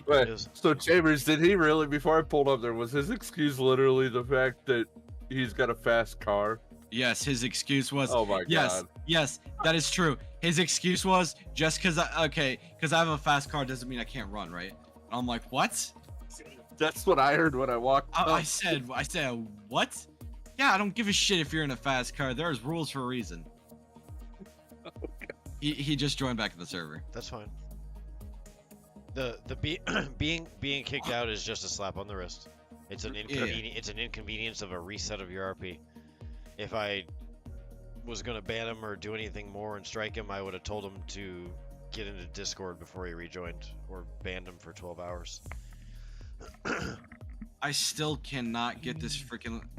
Right. So Chambers, did he really? Before I pulled up there, was his excuse literally the fact that he's got a fast car? Yes, his excuse was. Oh my god. Yes, that is true. His excuse was just because I have a fast car doesn't mean I can't run, right? And I'm like, what? That's what I heard when I walked. I said, what? Yeah, I don't give a shit if you're in a fast car. There's rules for a reason. He just joined back to the server. That's fine. Being kicked out is just a slap on the wrist. It's an inconvenience of a reset of your RP. If I was gonna ban him or do anything more and strike him, I would have told him to get into Discord before he rejoined, or banned him for 12 hours. I still cannot get the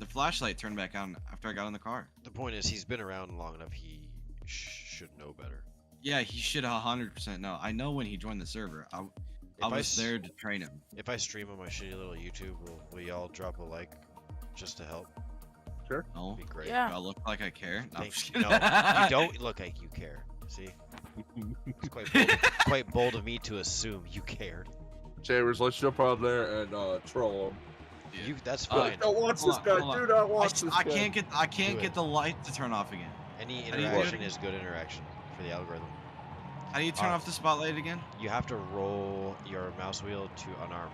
flashlight turned back on after I got in the car. The point is, he's been around long enough. He should know better. Yeah, he should 100% know. I know when he joined the server. I was there to train him. If I stream on my shitty little YouTube, will y'all drop a like just to help? Sure. No. That'd be great. Yeah. Do I look like I care? No, No, you don't look like you care. See? It's quite bold of me to assume you cared. Chambers, let's jump on there and troll him. Yeah. That's fine. I don't watch this guy. Do not watch this guy. I can't get the light to turn off again. Any interaction is good interaction for the algorithm. How do you turn off the spotlight again? You have to roll your mouse wheel to unarmed.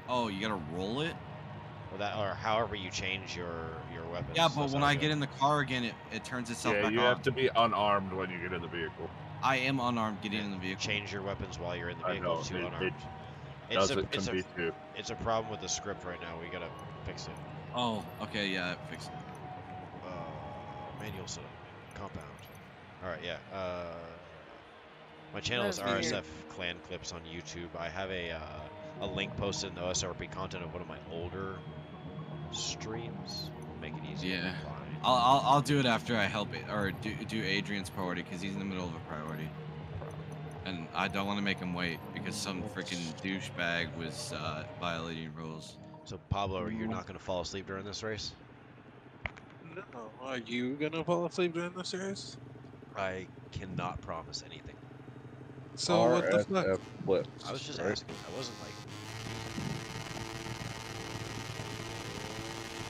Oh, you gotta roll it? Or however you change your weapons. Yeah, but when I get in the car again, it turns itself back on. Yeah, you have to be unarmed when you get in the vehicle. I am unarmed getting in the vehicle. Change your weapons while you're in the vehicle to unarmed. It's a problem with the script right now. We gotta fix it. Oh, okay, yeah, fix it. Manual setup. Compound. Alright, yeah. My channel is RSF Clan Clips on YouTube. I have a link posted in the OSRP content of one of my older streams. Make it easy. Yeah. I'll do it after I help it, or do Adrian's priority, because he's in the middle of a priority. And I don't want to make him wait, because some freaking douchebag was violating rules. So, Pablo, you're not going to fall asleep during this race? No. Are you going to fall asleep during this race? I cannot promise anything. So, what the fuck? I was just asking. I wasn't like...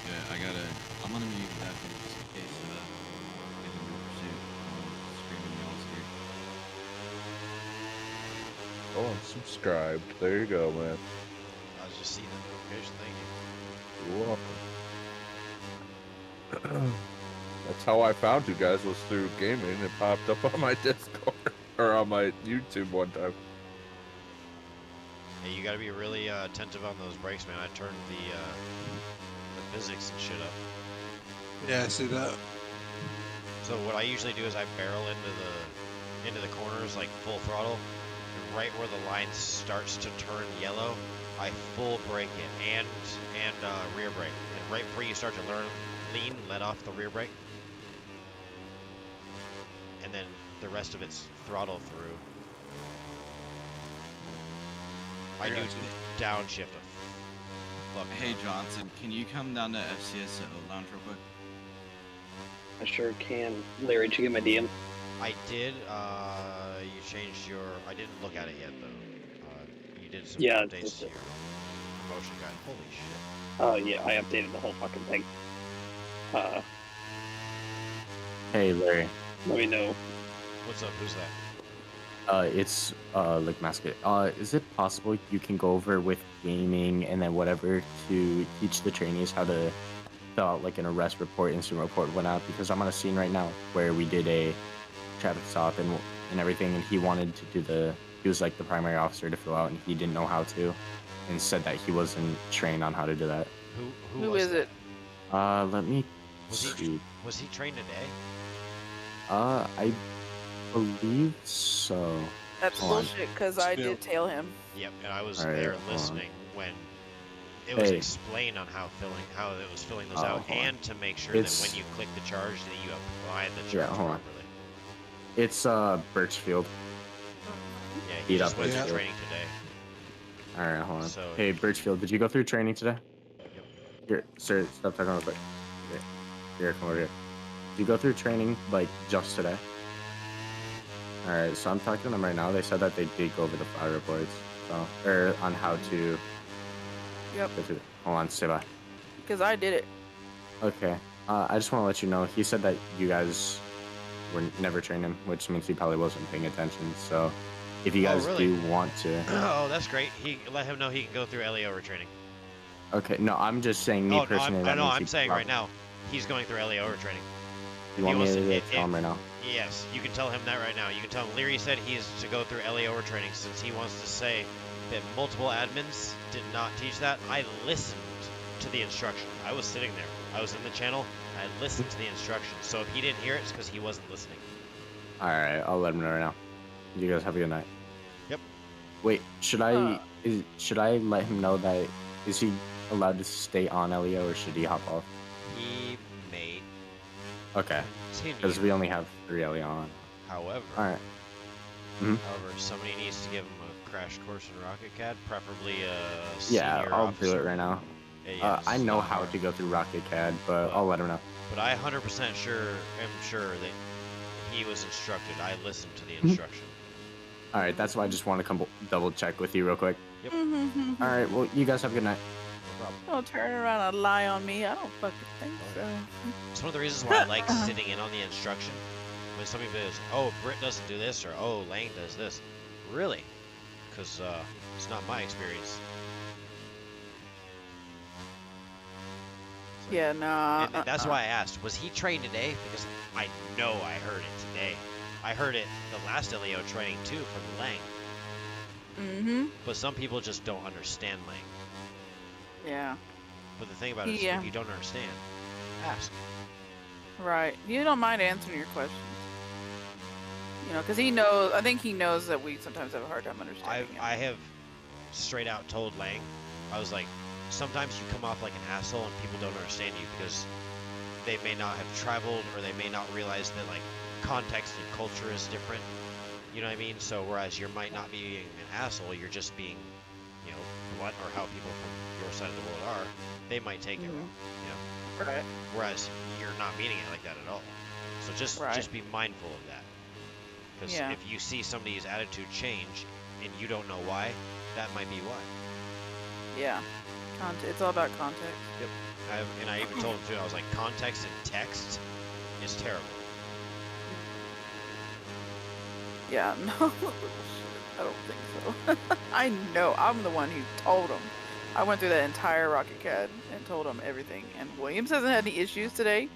Yeah, I'm gonna mute that just in case I get into pursuit. Screaming yells here. Oh, I'm subscribed. There you go, man. I was just seeing the notification. Thank you. You're welcome. That's how I found you guys, was through gaming. It popped up on my Discord or on my YouTube one time. Hey, you gotta be really attentive on those brakes, man. I turned the physics and shit up. Yeah, I see that. So what I usually do is I barrel into the corners like full throttle, and right where the line starts to turn yellow, I full brake it and rear brake. And right before you start to lean, let off the rear brake, and then the rest of it's throttle through. I do downshift. Hey Johnson, can you come down to FCS Lounge real quick? I sure can. Larry, did you get my DM? I did. You changed your... I didn't look at it yet, though. You did some updates to your promotion guide. Holy shit. Oh, yeah, I updated the whole fucking thing. Hey, Larry. Let me know. What's up? Who's that? It's like Mascot. Is it possible you can go over with gaming and then whatever to teach the trainees how to fill out like an arrest report, incident report, whatnot? Because I'm on a scene right now where we did a traffic stop and everything, and he wanted to do he was like the primary officer to fill out, and he didn't know how to, and said that he wasn't trained on how to do that. Who is it? Let me see. Was he trained today? I believe so. That's bullshit, because I did tail him. Yep, and I was there listening when it was explained on how it was filling those out, and to make sure that when you click the charge that you apply the charge properly. It's Birchfield. Yeah, he just went to training today. Alright, hold on. So, hey, Birchfield, did you go through training today? Yep. Here, sir, stop talking real quick. Here, come over here. Did you go through training, like, just today? All right, so I'm talking to them right now. They said that they did go over the file reports, so or on how to. Yep. Hold on, say bye. Because I did it. Okay. I just want to let you know. He said that you guys were never trained him, which means he probably wasn't paying attention. So, if you guys really? do want to. Oh, that's great. Let him know he can go through LEO retraining. Okay. No, I'm just saying. Me personally. I'm saying right now, he's going through LEO retraining. You want me to tell him right now? Yes, you can tell him that right now. You can tell him Leary said he is to go through LEO retraining since he wants to say that multiple admins did not teach that. I listened to the instruction. I was sitting there. I was in the channel. I listened to the instructions. So if he didn't hear it, it's because he wasn't listening. All right, I'll let him know right now. You guys have a good night. Yep. Wait, should I let him know that is he allowed to stay on LEO or should he hop off? He may. Okay. Because we only have 3 LEO on. However. All right. However, somebody needs to give him a crash course in Rocket CAD, preferably a senior I'll officer. do it right now. Yes, I know how to go through Rocket CAD, but I'll let him know. But I 100% am sure that he was instructed. I listened to the instruction. All right, that's why I just want to come double check with you real quick. Yep. All right, well, you guys have a good night. No problem. Don't turn around and lie on me. I don't fucking think so. It's one of the reasons why I like sitting in on the instruction. When somebody says, oh, Britt doesn't do this, or oh, Lang does this. Really? Because it's not my experience. Yeah, nah. And that's why I asked, was he trained today? Because I know I heard it today. I heard it the last LEO training too from Lang. Mm-hmm. But some people just don't understand Lang. Yeah. But the thing about it is, if you don't understand, ask. Right. You don't mind answering your questions. You know, because he knows, I think he knows that we sometimes have a hard time understanding him. I have straight out told Lang, I was like, sometimes you come off like an asshole and people don't understand you because they may not have traveled or they may not realize that like context and culture is different. You know what I mean? So whereas you might not be being an asshole, you're just being, you know, blunt or how people from your side of the world are, they might take it wrong, you know? Right. Whereas you're not meaning it like that at all. So just be mindful of that. Because if you see somebody's attitude change and you don't know why, that might be why. Yeah. It's all about context. Yep. And I even told him too, I was like, context in text is terrible. Yeah, no. I don't think so. I know. I'm the one who told him. I went through that entire Rocket CAD and told him everything. And Williams hasn't had any issues today.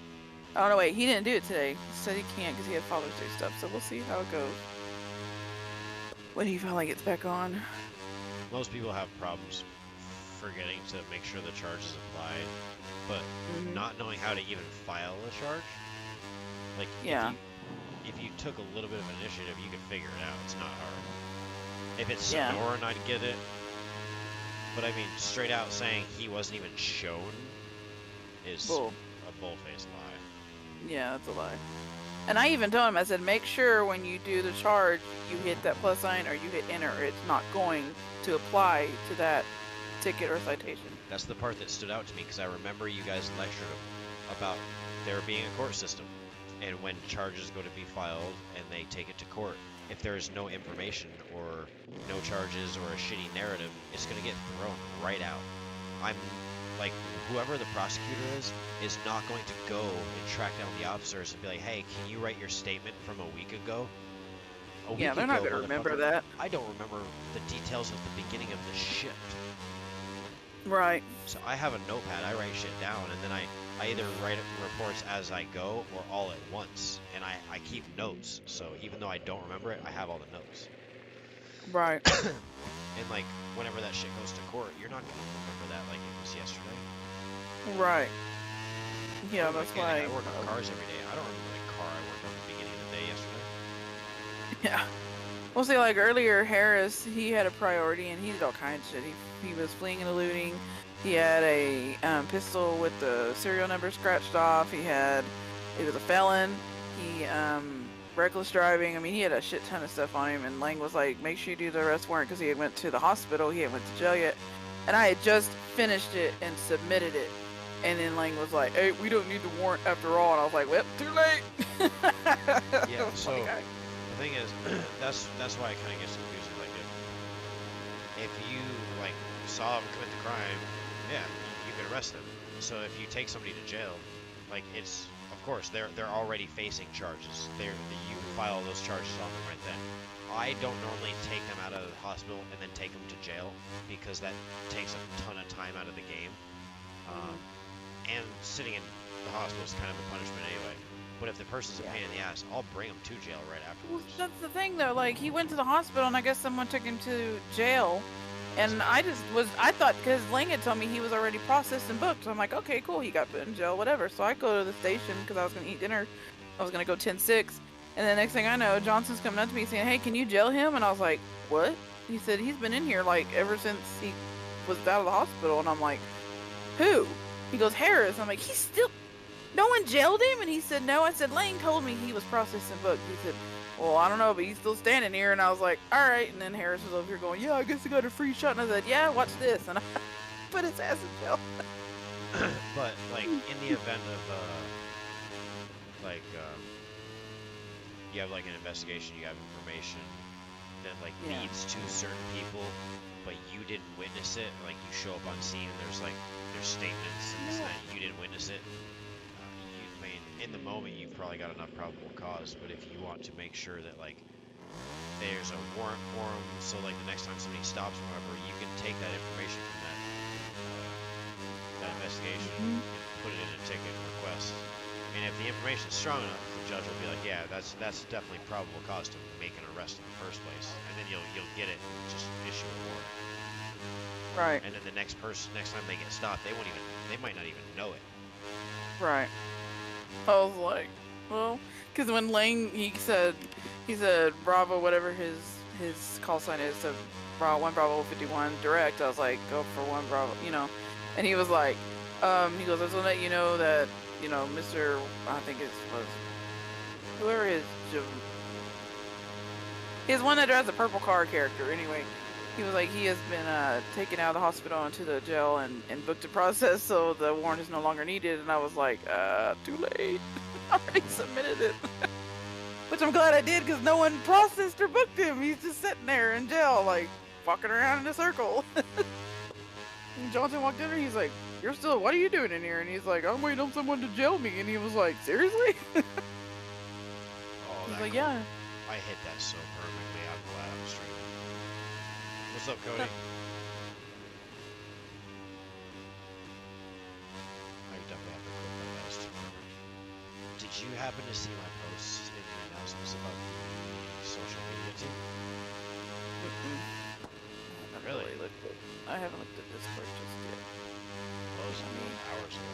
Oh, no, wait. He didn't do it today. He said he can't because he had Father's Day stuff. So we'll see how it goes when he finally gets back on. Most people have problems forgetting to make sure the charge is applied, but not knowing how to even file a charge. Like, if you took a little bit of initiative, you can figure it out. It's not hard. If it's Sonoran, I'd get it. But I mean, straight out saying he wasn't even shown is a bull-faced lie. Yeah, that's a lie. And I even told him, I said, make sure when you do the charge, you hit that plus sign or you hit enter. It's not going to apply to that ticket or citation. That's the part that stood out to me because I remember you guys lectured him about there being a court system. And when charges go to be filed and they take it to court, if there is no information or no charges or a shitty narrative, it's going to get thrown right out. I'm like, whoever the prosecutor is not going to go and track down the officers and be like, hey, can you write your statement from a week ago? They're not going to remember that. I don't remember the details of the beginning of the shift. Right. So I have a notepad, I write shit down, and then I either write reports as I go or all at once. And I keep notes, so even though I don't remember it, I have all the notes. Right. And like, whenever that shit goes to court, you're not going to remember that like it was yesterday. Right. Yeah, that's why. I work on cars every day. I don't remember the car I worked on at the beginning of the day yesterday. Yeah. Well, see, like earlier, Harris, he had a priority and he did all kinds of shit. He was fleeing and eluding. He had a pistol with the serial number scratched off. He was a felon. He, reckless driving. I mean, he had a shit ton of stuff on him. And Lang was like, make sure you do the arrest warrant because he had went to the hospital. He hadn't went to jail yet. And I had just finished it and submitted it. And then Lang was like, hey, we don't need the warrant after all. And I was like, well, too late. Yeah, so the thing is, that's why it kind of gets confusing. Like if you like saw him commit the crime, yeah, you could arrest them. So if you take somebody to jail, like it's of course they're already facing charges. You file those charges on them right then. I don't normally take them out of the hospital and then take them to jail because that takes a ton of time out of the game. And sitting in the hospital is kind of a punishment anyway. But if the person's a pain in the ass, I'll bring them to jail right Well, afterwards. that's the thing though. Like he went to the hospital, and I guess someone took him to jail. And I thought, because Lang had told me he was already processed and booked. So I'm like, okay, cool, he got put in jail, whatever. So I go to the station because I was going to eat dinner. I was going to go 10-6. And the next thing I know, Johnson's coming up to me saying, hey, can you jail him? And I was like, what? He said, he's been in here, like, ever since he was out of the hospital. And I'm like, who? He goes, Harris. I'm like, he's still, no one jailed him? And he said, no. I said, Lang told me he was processed and booked. He said, well, I don't know, but he's still standing here. And I was like, all right. And then Harris was over here going, yeah, I guess he got a free shot. And I said, yeah, watch this. And I put his ass in jail. But, like, in the event of, you have, like, an investigation, you have information that, like, leads to certain people, but you didn't witness it, like, you show up on scene and there's statements and this and that, you didn't witness it. In the moment, you've probably got enough probable cause, but if you want to make sure that, like, there's a warrant for them, so, like, the next time somebody stops or whatever, you can take that information from that investigation and put it in a ticket request. I mean, if the information's strong enough, the judge will be like, yeah, that's definitely probable cause to make an arrest in the first place, and then you'll get it and just issue a warrant. Right. And then the next time they get stopped, they might not even know it. Right. I was like, well, because when Lang, he said Bravo, whatever his call sign is, so Bravo 51 direct. I was like, go for 1 Bravo, and he was like, he goes, I was gonna let you know that, Mr. I think it was whoever his one that drives the purple car character. Anyway, he was like, he has been taken out of the hospital into the jail and booked to process, so the warrant is no longer needed. And I was like, too late. I already submitted it. Which I'm glad I did, because no one processed or booked him. He's just sitting there in jail, like, walking around in a circle. And Johnson walked in and he's like, what are you doing in here? And he's like, I'm waiting on someone to jail me. And he was like, seriously? He's like, yeah. I hit that so perfectly. I'm glad I'm straight. What's up, Cody? I definitely have to put my last two. Did you happen to see my posts in the announcements about the social media team? Really? I haven't looked at Discord just yet. Those hours ago.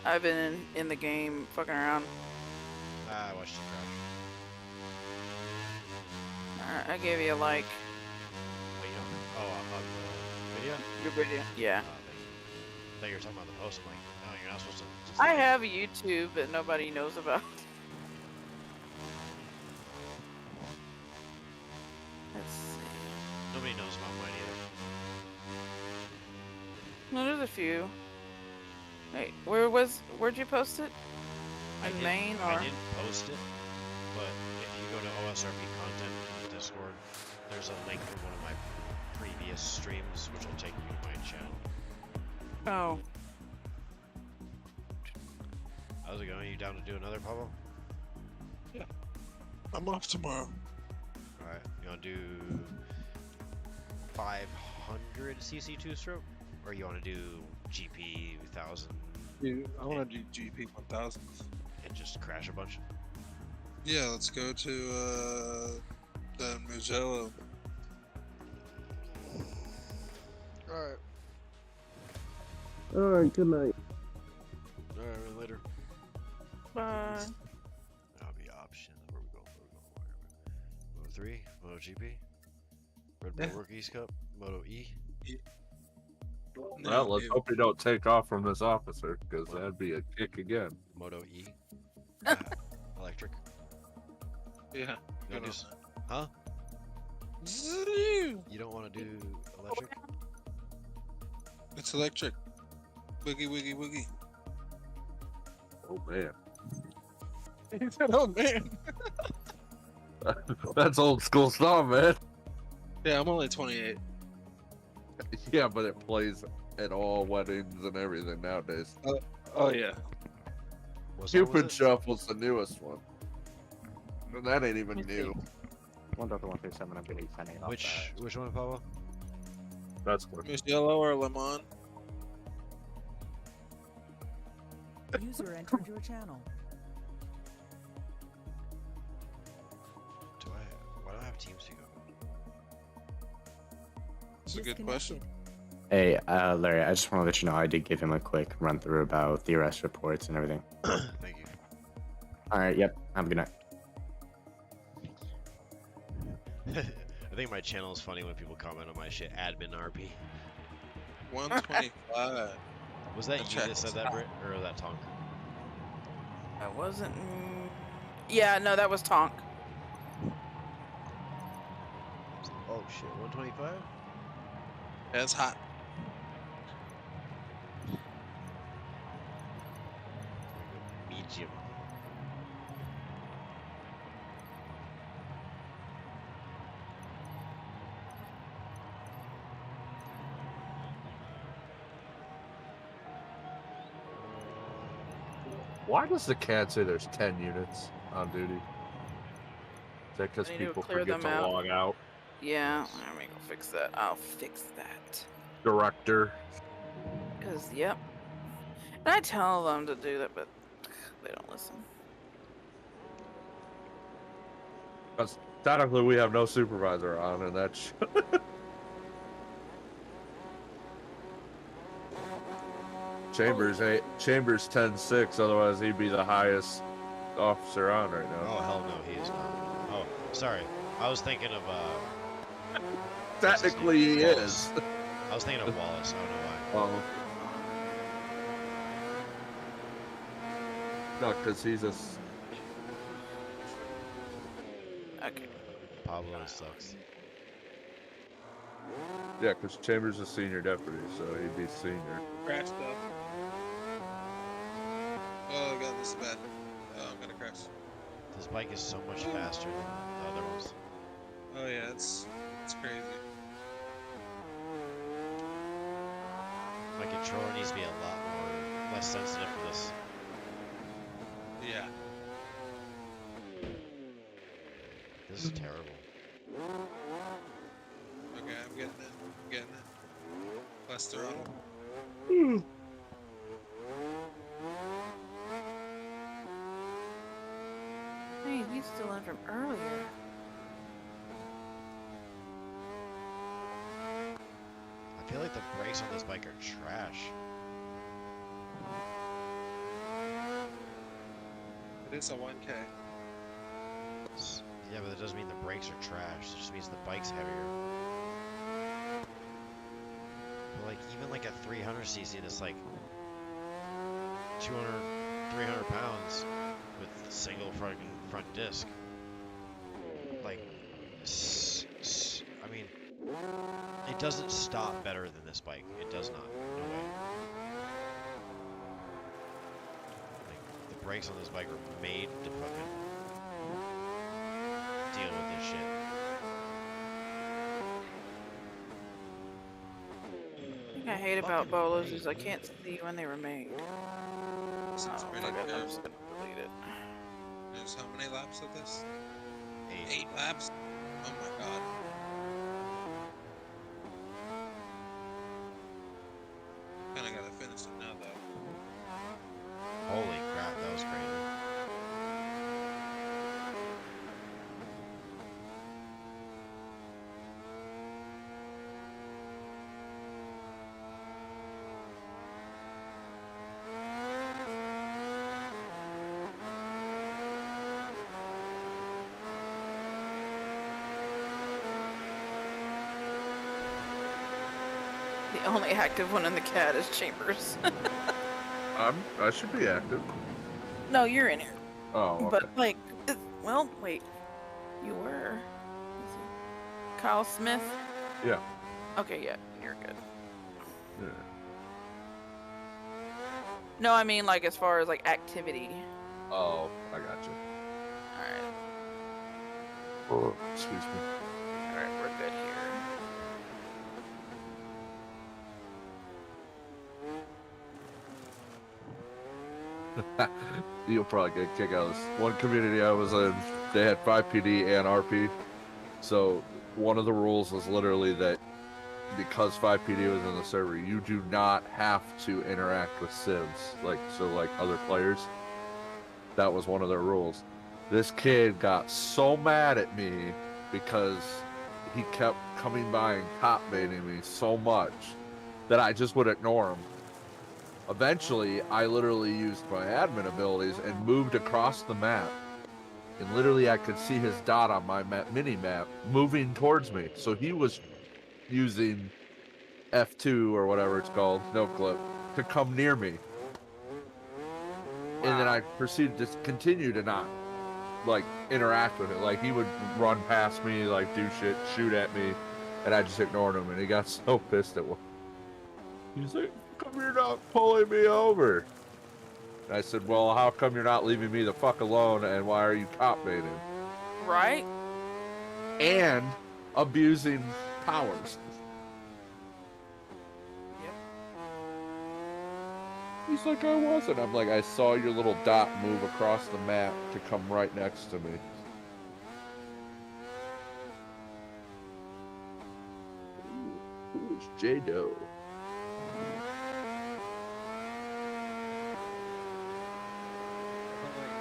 I've been in the game fucking around. I watched you crash. Alright, I gave you a like. Wait, on the video? Your video? Yeah. I thought you were talking about the post. I'm like, no, you're not supposed to. I have a YouTube that nobody knows about. Let's see. Nobody knows about mine either. No, there's a few. Wait, where'd you post it? In Maine or? I didn't post it, but if you go to OSRP content in Discord, there's a link to one of my previous streams, which will take you to my channel. Oh. How's it going? You down to do another, Pablo? Yeah. I'm off tomorrow. Alright, you wanna do 500 CC2 stroke? Or you wanna do GP 1000? Dude, I wanna do GP 1000. And just crash a bunch? Yeah, let's go to the Mugello. Alright. Alright, good night. Alright, later. Bye. That'll be option. Where we going? Moto 3, MotoGP, Red Bull Rookies Cup, Moto E. Well, let's hope you don't take off from this officer, because that'd be a kick again. Moto E. Electric. Yeah. You wanna do huh? You don't want to do electric? It's electric. Boogie, woogie, woogie. Oh man. He said, oh man. That's old school stuff, man. Yeah, I'm only 28. Yeah, but it plays at all weddings and everything nowadays. Oh yeah. What song was Cupid it? Shuffle's the newest one. And that ain't even Let me new. 1.137, I'm getting 10 off Which one, Pablo? That's good. Miss Yellow or Lemon? User entered your channel. Why do I have TeamSpeak open? That's a good question. Hey, Larry, I just want to let you know I did give him a quick run through about the arrest reports and everything. Thank you. All right, yep. Have a good night. I think my channel is funny when people comment on my shit. Admin RP. 125. Was that you that Check. said that, Britt, or was that Tonk? That wasn't. Yeah, no, that was Tonk. Oh shit, 125? Yeah, it's hot. Medium. Why does the CAD say there's 10 units on duty? Is that because I need to people clear forget them to out. log out? Yeah, let me go fix that. I'll fix that. Director. Cause yep. And I tell them to do that, but they don't listen. Because technically we have no supervisor on, and that's... Chambers 10-6, otherwise he'd be the highest officer on right now. Oh hell no, he is not. Oh, sorry. I was thinking of Technically he Wallace. is. I was thinking of Wallace. I don't know why. No, because he's a... Okay. Pablo sucks. Yeah, because Chambers is a senior deputy, so he'd be senior. Crash though. Oh god, this is bad. Oh, I'm gonna crash. This bike is so much faster than the other ones. Oh yeah, it's crazy. My controller needs to be a lot less sensitive for this. Yeah. This is terrible. Okay, I'm getting it. I'm getting it. Less throttle. Hey, he's still in from earlier. I feel like the brakes on this bike are trash. It is a 1K. Yeah, but that doesn't mean the brakes are trash. It just means the bike's heavier. But like, even like a 300cc that's like 200, 300 pounds with single front disc. Like, I mean, it doesn't stop better than this bike. It does not. No way. Like, the brakes on this bike are made to fucking deal with this shit. The thing I hate about bolos is I can't see when they were made. This Oh, is pretty fuck it, I'm good. just gonna delete it. There's how many laps of this? 8. 8 laps? Oh my god. Kinda gotta finish it now though. Holy crap, that was crazy. The only active one in the cat is Chambers. I should be active. No, you're in here. Oh, okay. But like, well, wait. You were. Kyle Smith? Yeah. Okay, yeah, you're good. Yeah. No, I mean like as far as like activity. Oh, I got you. Alright. Oh, excuse me. Alright, we're good here. You'll probably get a kick out of this. One community I was in, they had 5PD and RP. So one of the rules was literally that because 5PD was in the server, you do not have to interact with civs, like other players. That was one of their rules. This kid got so mad at me because he kept coming by and cop baiting me so much that I just would ignore him. Eventually, I literally used my admin abilities and moved across the map. And literally, I could see his dot on my mini-map moving towards me. So he was using F2 or whatever it's called, no clip, to come near me. And then I proceeded to continue to not, like, interact with it. Like, he would run past me, like, do shit, shoot at me, and I just ignored him. And he got so pissed at me. He's like, how come you're not pulling me over? And I said, well, how come you're not leaving me the fuck alone, and why are you cop baiting? Right? And abusing powers. Yep. He's like, I wasn't. I'm like, I saw your little dot move across the map to come right next to me. Who's J-Do?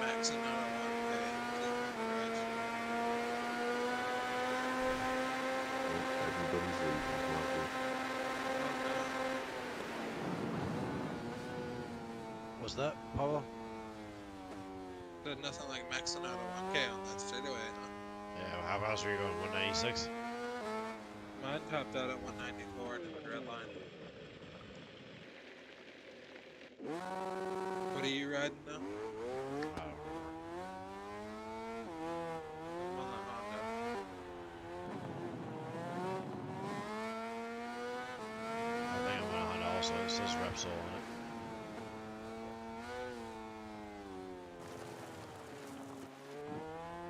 Maxing out on Everybody's leaving. What's that, Paulo? There's nothing like maxing out on 1K on that straightaway, huh? Yeah, how fast were you going? 196? Mine topped out at 194 into the red line. What are you riding now? I'm on the Honda. I think I'm on a Honda also. It says Repsol on it.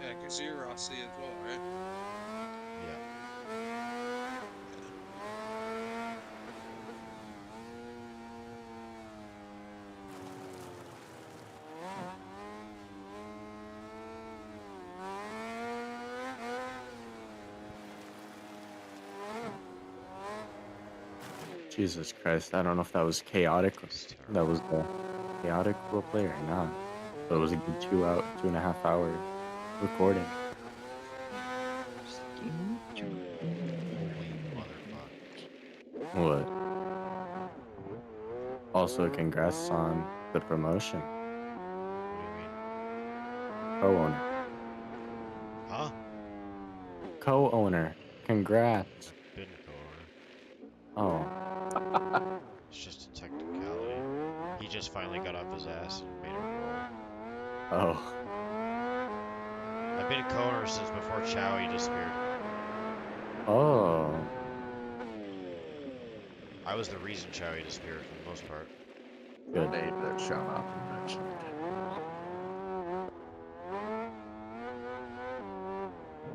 Yeah, because you're Rossi as well, right? Yeah. Jesus Christ, I don't know if that was chaotic. That was the chaotic roleplay or not. But it was a good 2.5 hour recording. What? Also, congrats on the promotion. What do you mean? Co-owner. Huh? Co-owner. Congrats. Been Oh. It's just a technicality. He just finally got off his ass and made a roll. Oh. I've been co-owner since before Chowie disappeared. Oh. I was the reason Chowie disappeared for the most part. Good name that shall not be mentioned.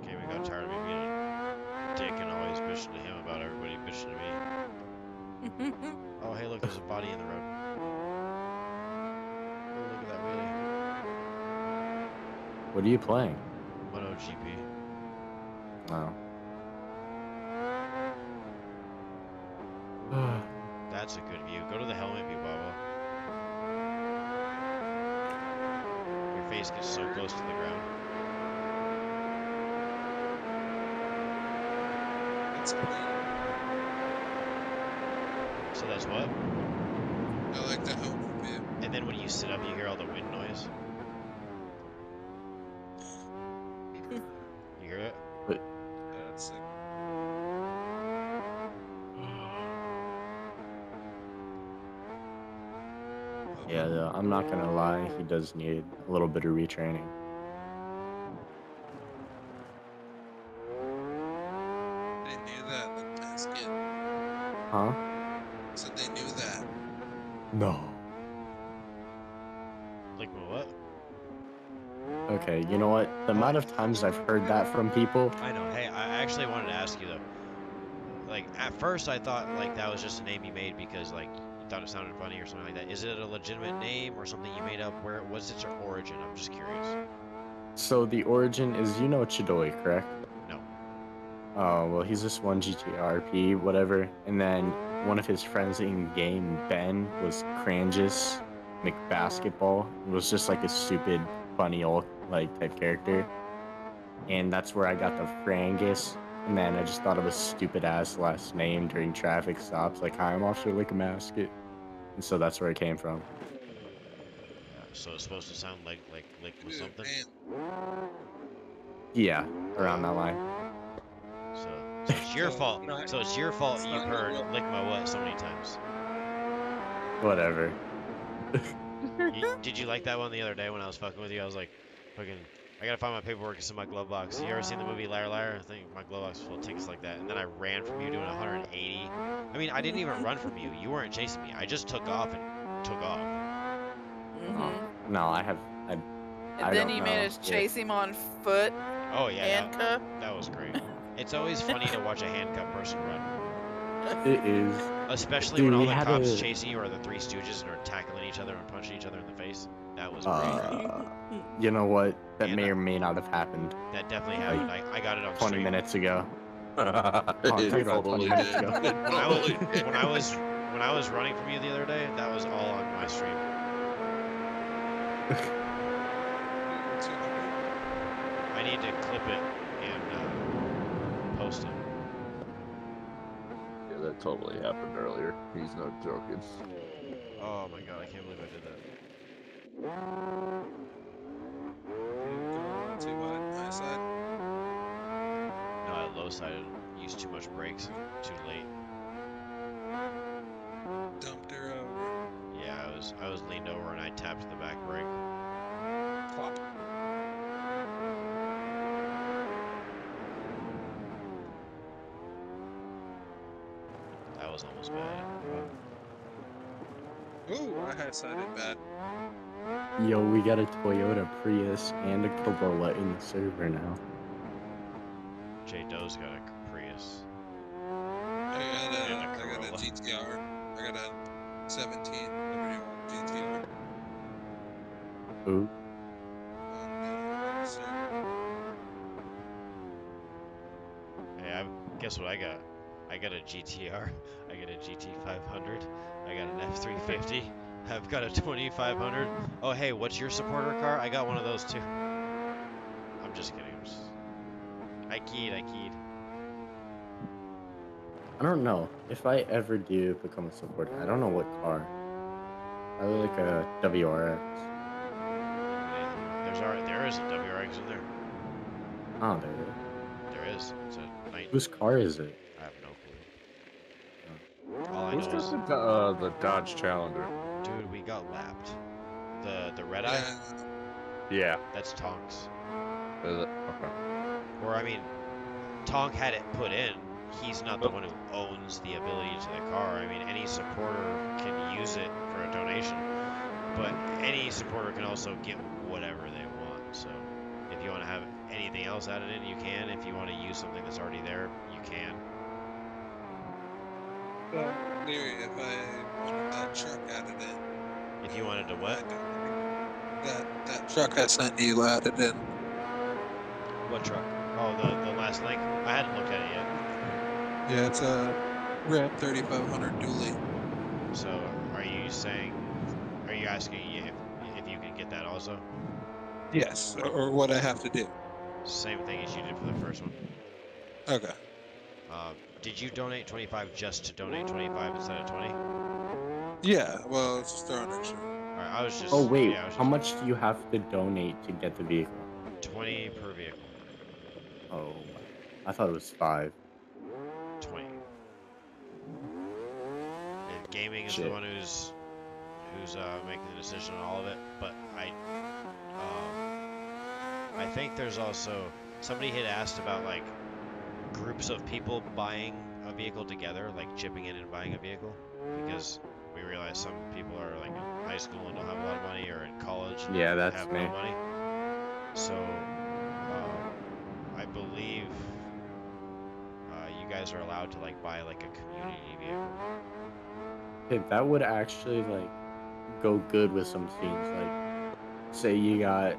Gaming got tired of me being a dick and always bitching to him about everybody bitching to me. Oh, hey, look, there's a body in the road. Oh, look at that wheelie. What are you playing? MotoGP. Oh. That's a good view. Go to the helmet view, Baba. Your face gets so close to the ground. It's clean. So that's what? I like the helmet view. And then when you sit up, you hear all the wind noise. You hear it? Yeah, that's sick. Yeah, I'm not gonna lie, he does need a little bit of retraining. They knew that, like last kid. Huh? So they knew that. No. Like what? Okay, you know what? The amount of times I've heard that from people. I know. Hey, I actually wanted to ask you though. Like at first, I thought like that was just a name you made because like you thought it sounded funny or something like that. Is it a legitimate name or something you made up? Where what's its origin? I'm just curious. So the origin is, you know Chidori, correct? No. Oh, well, he's just one GTRP, whatever. And then one of his friends in game, Ben, was Crangus McBasketball. It was just like a stupid, funny old like type character. And that's where I got the Frangus. And then I just thought it was stupid ass last name during traffic stops. Like, hi, I'm Officer Lick Masket. And so that's where it came from. Yeah, so it's supposed to sound like with something. Yeah, around that line. So it's your fault. So it's your fault you've heard lick my what so many times. Whatever. Did you like that one the other day when I was fucking with you? I was like, fucking, I gotta find my paperwork. It's in my glove box. You ever seen the movie Liar Liar? I think my glove box is full of tickets like that. And then I ran from you doing 180. I mean, I didn't even run from you. You weren't chasing me. I just took off and took off. Mm-hmm. No, I And then don't he know. made us chase him on foot, Oh yeah, handcuffed. that was great. It's always funny to watch a handcuffed person run. It is. Especially Dude, when all we the had cops a- chasing you are the Three Stooges and are tackling each other and punching each other in the face. That was great. You know what? That And, may or may not have happened That definitely happened. I got it on 20 stream. minutes ago. It talking about 20 totally minutes did. ago. When I was running from you the other day, that was all on my stream. I need to clip it and post it. Yeah, that totally happened earlier. He's not joking. Oh my god, I can't believe I did that. Too wide, my side. No, I low-sided. Used too much brakes. Too late. Dumped her over. Yeah, I was leaned over and I tapped the back brake. Plop. That was almost bad. Ooh, I had sided bad. Yo, we got a Toyota Prius and a Corolla in the server now. J Doe's got a Prius. I got And a a Corolla. GTR. I got a 17 W GTR. Ooh. Hey, guess what I got? I got a GTR. I got a GT500. I got an F350. I've got a 2500. Oh, hey, what's your supporter car? I got one of those too. I'm just kidding. I keyed. I don't know. If I ever do become a supporter, I don't know what car. Probably like a WRX. There is a WRX in there. Oh, there it is. There is. It's a night. Whose car is it? I have no clue. All I Who's know is, got the Dodge Challenger? dude, we got lapped. The red eye. Yeah. That's Tonk's. Is it? Okay. Or I mean, Tonk had it put in. He's not the one who owns the ability to the car. I mean, any supporter can use it for a donation, but any supporter can also get whatever they want. So if you want to have anything else added in, you can. If you want to use something that's already there, you can. Well, Leary, if I wanted that truck added in. If you wanted to what? That truck I sent you added in. What truck? Oh, the last link? I hadn't looked at it yet. Yeah, it's a Ram 3500 dually. So are you asking if you can get that also? Yes, or what I have to do. Same thing as you did for the first one. Okay. Did you donate 25 just to donate 25 instead of 20? Yeah, well, it's just throwing extra. Alright, I was just. Oh wait, yeah, I was how just- much do you have to donate to get the vehicle? 20 per vehicle. Oh, I thought it was 5. 20. And gaming is the Shit. one who's making the decision on all of it. But I think there's also somebody had asked about like groups of people buying a vehicle together, like chipping in and buying a vehicle, because we realize some people are like in high school and don't have a lot of money, or in college and Yeah, that's have me. no money. So, I believe you guys are allowed to like buy like a community vehicle. Okay, that would actually like go good with some scenes. Like, say you got,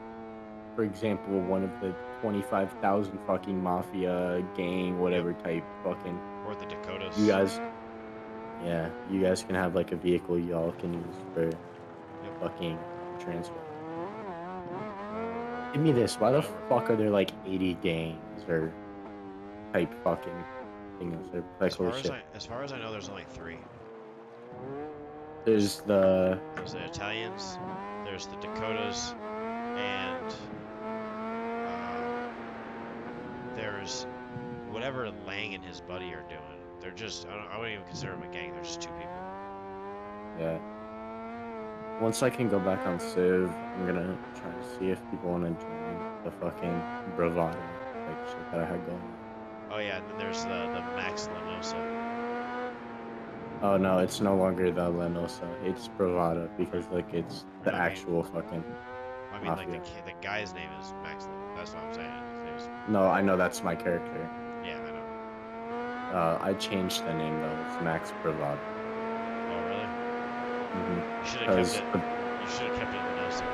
for example, one of the 25,000 fucking mafia gang, whatever type fucking. Or the Dakotas. You guys, yeah, you guys can have like a vehicle y'all can use for fucking transport. Give me this. Why the fuck are there like 80 gangs or type fucking things? Or like, holy shit. As far as I know, there's only 3. There's the Italians, there's the Dakotas, and there's whatever Lang and his buddy are doing. They're just, I wouldn't even consider them a gang, they're just 2 people. yeah. Once I can go back on Civ, I'm gonna try to see if people want to join the fucking bravado like shit that I had going on. Oh yeah, and then there's the Max Lenosa. Oh no, it's no longer the Lenosa. It's bravado because like it's the actual fucking. I mean, mafia. like the guy's name is Max Lenosa. That's what I'm saying. His name is... No, I know that's my character. Yeah, I know. I changed the name though. It's Max Bravado. Oh really? Mm-hmm. You should have kept it Lenosa.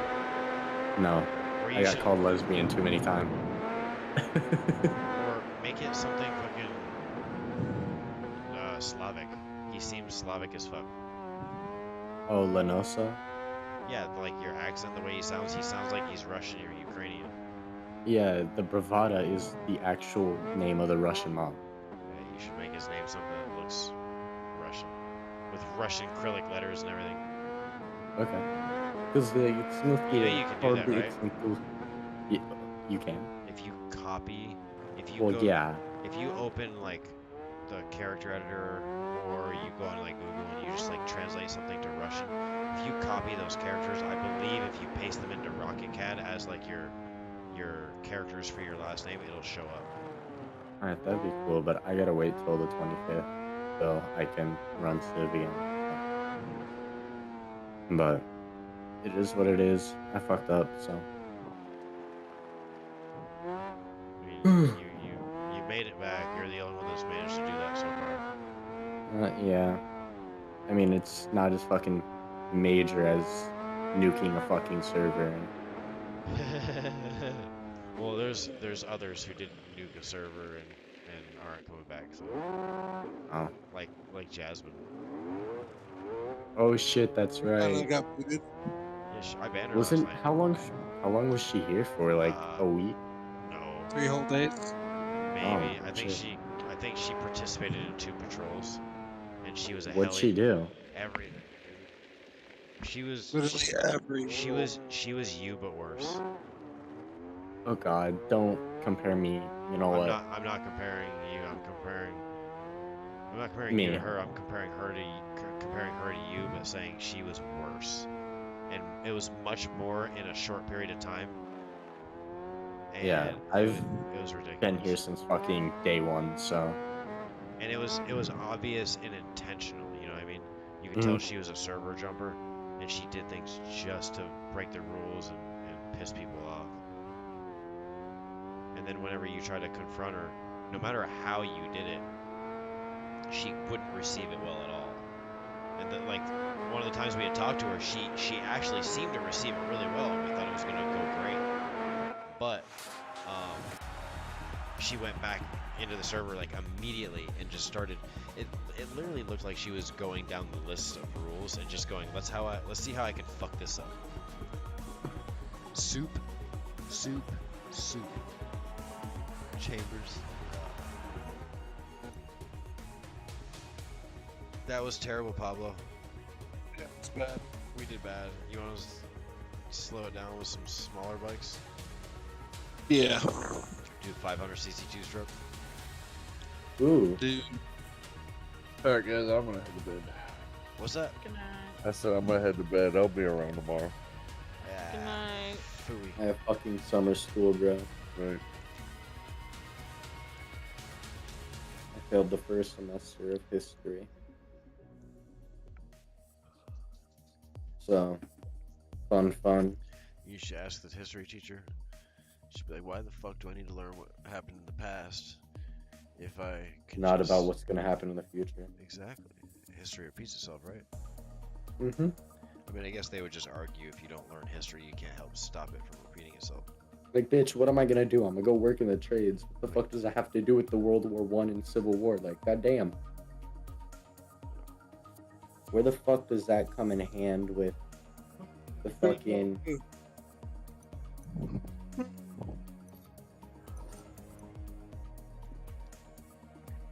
No, I got called lesbian too many times. Or make it something fucking Slavic. He seems Slavic as fuck. Oh, Lenosa? Yeah, like your accent, the way he sounds like he's Russian or Ukrainian. Yeah, the Bravada is the actual name of the Russian mob. Yeah, you should make his name something that looks Russian. With Russian acrylic letters and everything. Okay. Because it's not You know you can do that, right? Yeah, you can. If you copy, if you if you open like the character editor or you go on like Google and you just like translate something to Russian, if you copy those characters, I believe if you paste them into RocketCAD as like your characters for your last name, it'll show up. Alright, that'd be cool, but I gotta wait till the 25th so I can run Civ again. But it is what it is. I fucked up, so. I mean, you made it back. You're the only one that's managed to do that so far. Yeah. I mean, it's not as fucking major as nuking a fucking server. Well, there's others who didn't nuke a server and aren't coming back. So. Oh. Like Jasmine. Oh shit, that's right. I got booted. Yeah, I banned her Wasn't last night. how long was she here for? Like a week? No. 3 whole days. Maybe. Oh, I think she participated in 2 patrols, and she was a What'd she do? Everything. She was Literally every. she was you but worse. Oh god, don't compare me. You know what? I'm not comparing you. I'm not comparing Me. you to her. I'm comparing her to you, but saying she was worse, and it was much more in a short period of time. And Yeah, it was ridiculous. Been here since fucking day one, so. And it was obvious and intentional. You know what I mean? You could tell she was a server jumper, and she did things just to break the rules and piss people off. And then whenever you try to confront her, no matter how you did it, she wouldn't receive it well at all. And one of the times we had talked to her, she actually seemed to receive it really well, and we thought it was going to go great. But she went back into the server like immediately and just started. It literally looked like she was going down the list of rules and just going, let's see how I can fuck this up. Soup. Chambers. That was terrible, Pablo. Yeah, it's bad. We did bad. You want to slow it down with some smaller bikes? Yeah. Do 500cc two-stroke? Ooh. Dude. Alright guys, I'm gonna head to bed. What's that? Good night. I said I'm gonna head to bed. I'll be around tomorrow. Good night. Phooey. I have fucking summer school, bro. Right. I failed the first semester of history. So, fun. You should ask the history teacher. Just be like, why the fuck do I need to learn what happened in the past if I can Not just... about what's gonna happen in the future. Exactly. History repeats itself, right? Mm-hmm. I mean, I guess they would just argue if you don't learn history, you can't help stop it from repeating itself. Like, bitch, what am I gonna do? I'm gonna go work in the trades. What the fuck does that have to do with the World War I and Civil War? Like, goddamn. Where the fuck does that come in hand with the fucking...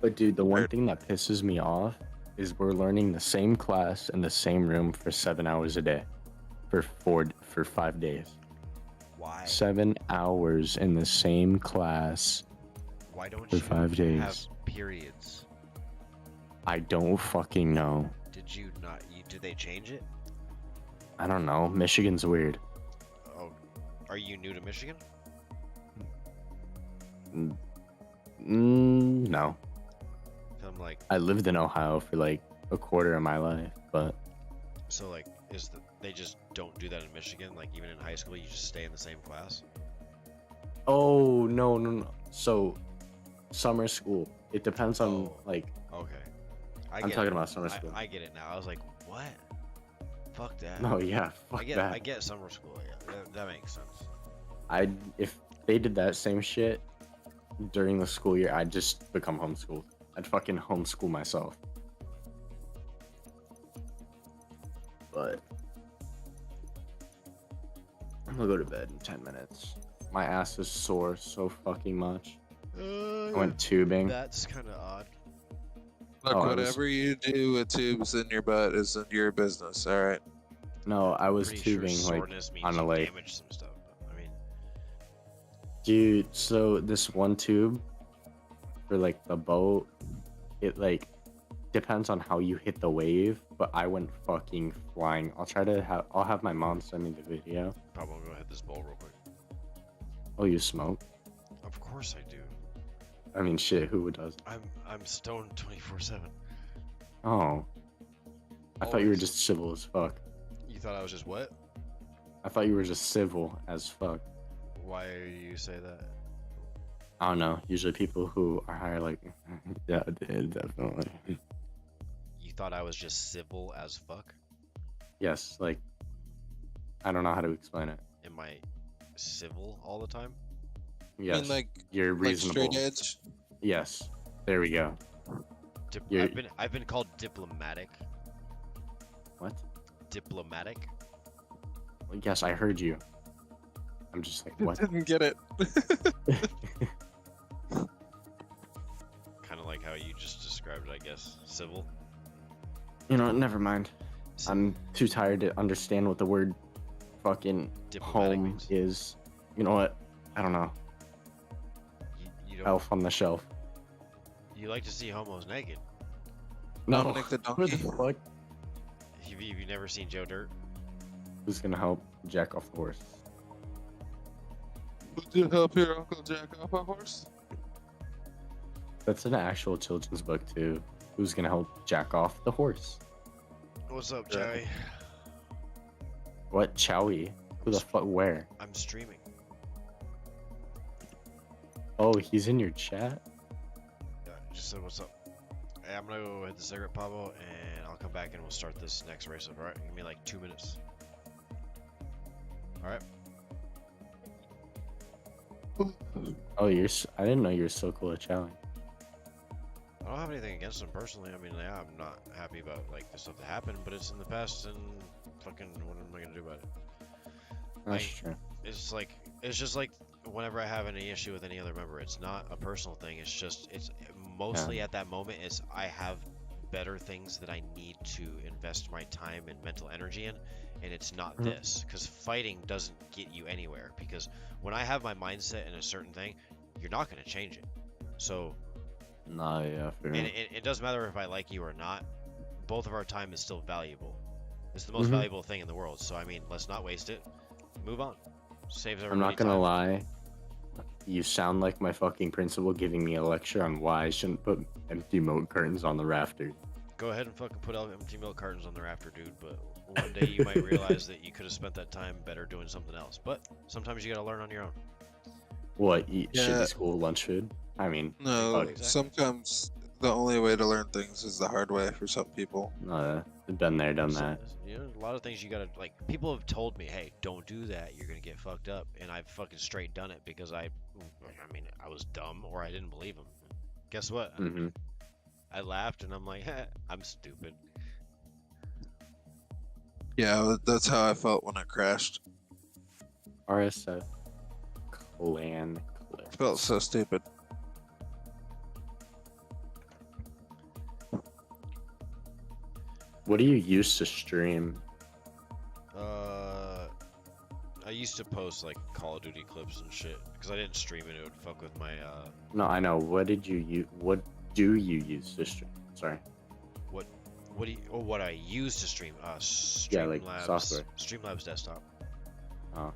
But dude, the one thing that pisses me off is we're learning the same class in the same room for 7 hours a day for 5 days. Why? 7 hours in the same class Why don't for you 5 days. have periods? I don't fucking know. Did you not? Did they change it? I don't know. Michigan's weird. Oh, are you new to Michigan? No. I'm like, I lived in Ohio for like a quarter of my life, but so like, they just don't do that in Michigan? Like even in high school, you just stay in the same class? oh no. So summer school. It depends on Oh. like Okay. I'm talking about summer school. I get it now. I was like, what? Fuck that. No, yeah, fuck I get that. I get summer school. Yeah, that makes sense. If they did that same shit during the school year, I'd just become homeschooled. I'd fucking homeschool myself. But I'm gonna go to bed in 10 minutes. My ass is sore so fucking much. I went tubing. That's kind of odd. Look, Oh, I was- whatever you do with tubes in your butt is in your business, alright? No, I was Pretty tubing sure like soreness means on a you lake. damaged some stuff. But, I mean, Dude, so this one tube for like the boat, it like depends on how you hit the wave, but I went fucking flying. I'll have my mom send me the video. probably gonna hit this bowl real quick. Oh, you smoke? Of course I do. I mean, shit, who does? I'm stoned 24/7. Oh. I thought you were Always. just civil as fuck. You thought I was just what? I thought you were just civil as fuck. Why do you say that? I don't know. Usually people who are higher like, yeah, definitely. You thought I was just civil as fuck? Yes, like, I don't know how to explain it. Am I civil all the time? Yes, I mean, like, you're like reasonable. straight edge. Yes, there we go. You're- I've been called diplomatic. What? Diplomatic? Well, yes, I heard you. I'm just like, what? Didn't get it. Kind of like how you just described it, I guess. Civil. You know, never mind. I'm too tired to understand what the word fucking Diplomatic home means. is. You know what? I don't know. You don't. Elf on the shelf. You like to see homos naked. No, Dominic the what the donkey. fuck? Have you never seen Joe Dirt? Who's gonna help jack off the horse? Would you help your Uncle Jack off a horse? That's an actual children's book too. Who's gonna help jack off the horse? What's up, Yeah. Joey? What, Chowie? Who the fuck? Where? I'm streaming. Oh, he's in your chat. Yeah, just said what's up. Hey, I'm gonna go hit the cigarette, Pablo, and I'll come back and we'll start this next race up. All right, give me like 2 minutes. All right. Oh, I didn't know you were so cool at Chowie. I don't have anything against him personally. I mean, yeah, I'm not happy about like the stuff that happened, but it's in the past, and fucking, what am I gonna do about it? That's I- true. It's just like whenever I have any issue with any other member, it's not a personal thing. It's mostly at that moment. I have better things that I need to invest my time and mental energy in, and it's not Mhm. this, because fighting doesn't get you anywhere. Because when I have my mindset in a certain thing, you're not gonna change it. So. Nah, yeah, fair. And it doesn't matter if I like you or not. Both of our time is still valuable. It's the most Mhm. valuable thing in the world. So I mean, let's not waste it. Move on. Saves I'm everybody not gonna time. lie. You sound like my fucking principal giving me a lecture on why I shouldn't put empty milk curtains on the rafter. Go ahead and fucking put out empty milk cartons on the rafter, dude. But one day you might realize that you could have spent that time better doing something else. But sometimes you gotta learn on your own. What, eat Yeah. shitty school lunch food? I mean, No, Exactly. sometimes the only way to learn things is the hard way for some people. been there, done So, that. you know, a lot of things you gotta like. People have told me, "Hey, don't do that. You're gonna get fucked up," and I've fucking straight done it because I mean, I was dumb or I didn't believe them. Guess what? Mm-hmm. I laughed and I'm like, I'm stupid. Yeah, that's how I felt when I crashed. RSF clan clip. Felt so stupid. What do you use to stream? I used to post like Call of Duty clips and shit because I didn't stream it. It would fuck with my No, I know. What did you use? What do you use to stream? Sorry. what do you, or what I use to stream? Yeah, like Streamlabs, software. Streamlabs desktop. Oh.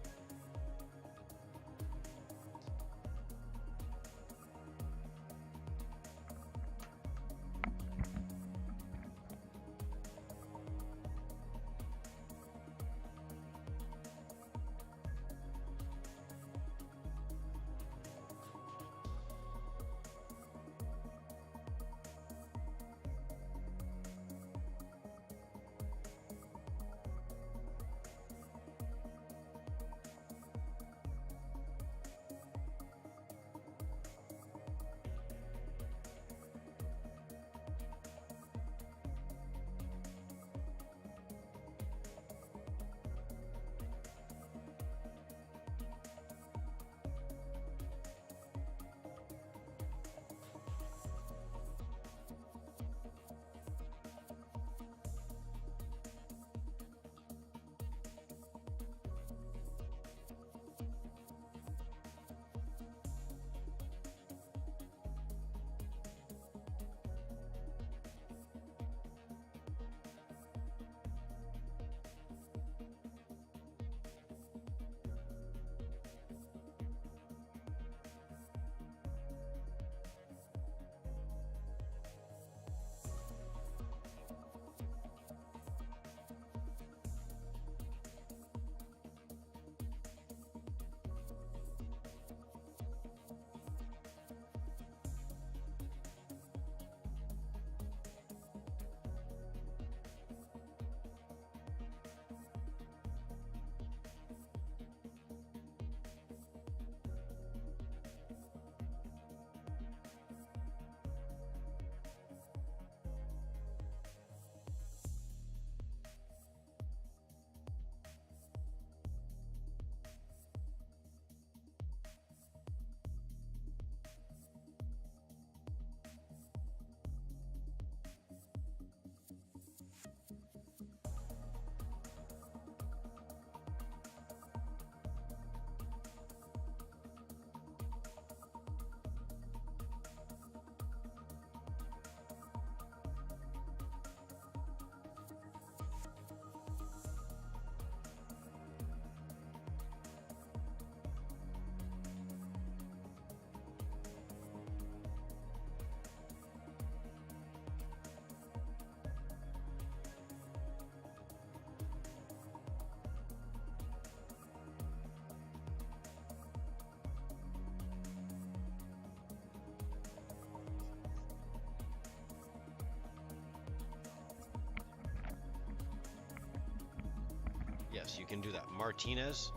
Yes, you can do that. Martinez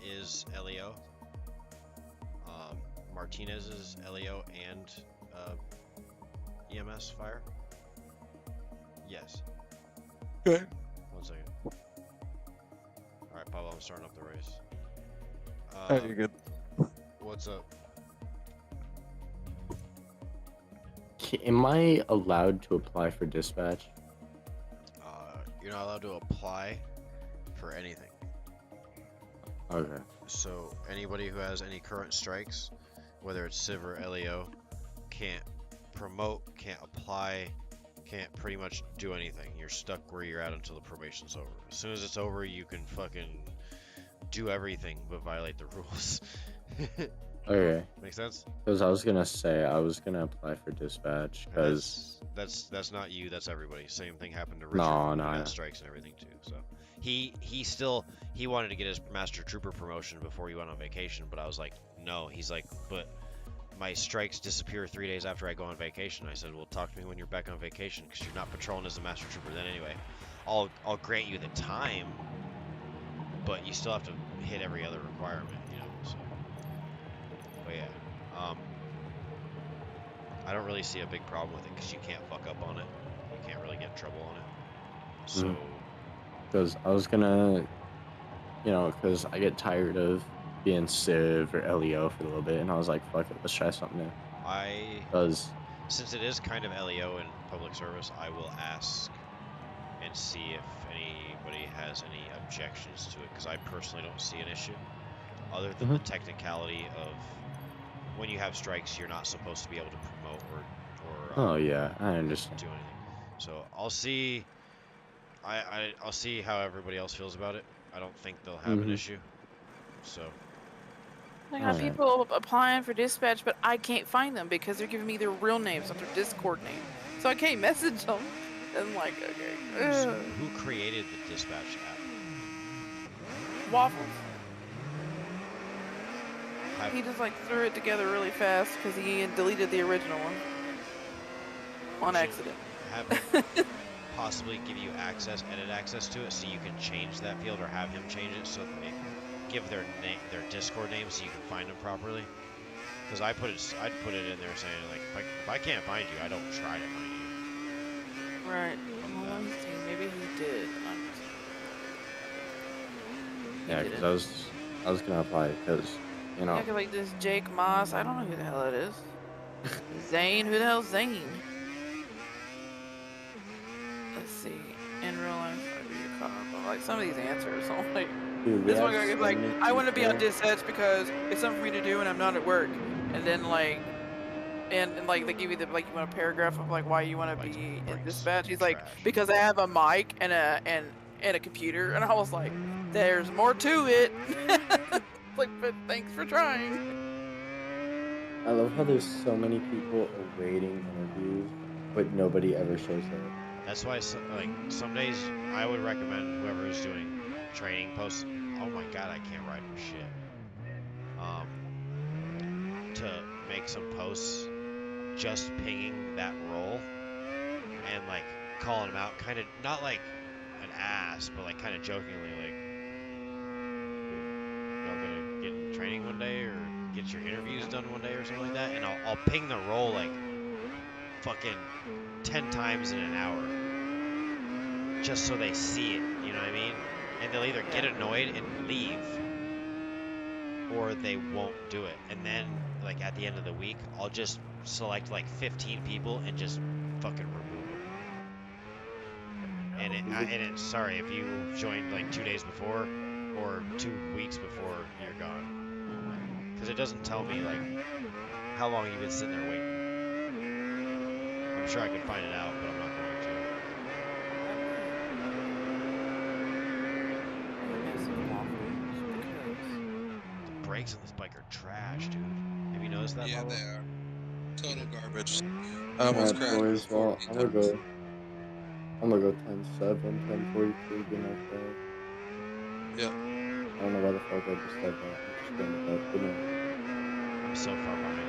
is LEO. Martinez is LEO and EMS fire. Yes. Okay. 1 second. All right, Pablo, I'm starting up the race. Oh, you're good. What's up? Am I allowed to apply for dispatch? You're not allowed to apply for anything. Okay. So anybody who has any current strikes, whether it's Civ or LEO, can't promote, can't apply, can't pretty much do anything. You're stuck where you're at until the probation's over. As soon as it's over, you can fucking do everything but violate the rules. Okay. Make sense? Because I was gonna say I was gonna apply for dispatch And because that's not you. That's everybody. Same thing happened to Richard. No, He no, got yeah. strikes and everything too. So he wanted to get his Master Trooper promotion before he went on vacation, but I was like, no. He's like, but my strikes disappear 3 days after I go on vacation. I said, well, talk to me when you're back on vacation, because you're not patrolling as a master trooper then anyway. I'll grant you the time, but you still have to hit every other requirement, you know. So, but yeah, I don't really see a big problem with it because you can't fuck up on it. You can't really get in trouble on it. So, Because I was gonna, because I get tired of being Civ or LEO for a little bit, and I was like, fuck it, let's try something new. Since it is kind of LEO in public service, I will ask and see if anybody has any objections to it, because I personally don't see an issue, other than the technicality of when you have strikes, you're not supposed to be able to promote or oh yeah, I understand. do anything. So I'll see. I'll see how everybody else feels about it. I don't think they'll have an issue. So. I got people applying for dispatch, but I can't find them because they're giving me their real names, not their Discord name. So I can't message them. And I'm like, okay. So who created the dispatch app? Waffles. He just like threw it together really fast because he deleted the original one on accident. Have him possibly give you edit access to it, so you can change that field, or have him change it so that they give their Discord name so you can find them properly. Because I'd put it in there saying like, if I can't find you, I don't try to find you. Right. Well, let me see. Maybe he did. Yeah, because I was gonna apply because Yeah, like this Jake Moss. I don't know who the hell it is. Zane. Who the hell's Zane? Let's see. In real life, I'd be a cop. But like some of these answers, I'm like. Dude, This one guy is like, I want to be on dispatch because it's something for me to do and I'm not at work. And then like, and like they give you the like you want a paragraph of like why you want to be in dispatch. He's like, because I have a mic and a computer. And I was like, there's more to it. Like, but thanks for trying. I love how there's so many people awaiting interviews, but nobody ever shows up. That's why, like, some days I would recommend whoever is doing training posts. Oh my god, I can't write for shit. To make some posts just pinging that role and like calling them out, kind of not like an ass, but like kind of jokingly, like, y'all gonna get in training one day or get your interviews done one day or something like that, and I'll ping the role like fucking 10 times in an hour, just so they see it, you know what I mean? And they'll either get annoyed and leave, or they won't do it. And then, like, at the end of the week, I'll just select, like, 15 people and just fucking remove them. And sorry, if you joined, like, 2 days before, or 2 weeks before, you're gone. Because it doesn't tell me, like, how long you've been sitting there waiting. I'm sure I could find it out, but I'm not going to. The brakes on this bike are trash, dude. Have you noticed that? Yeah, Pablo? they are. Total garbage. I almost crashed. Boys, well, 14 I'm gonna times. go 10-7, 10-42, good night, guys. Yeah. I don't know why the fuck I just said that. I'm just going to bed. Good night. I'm so far behind you.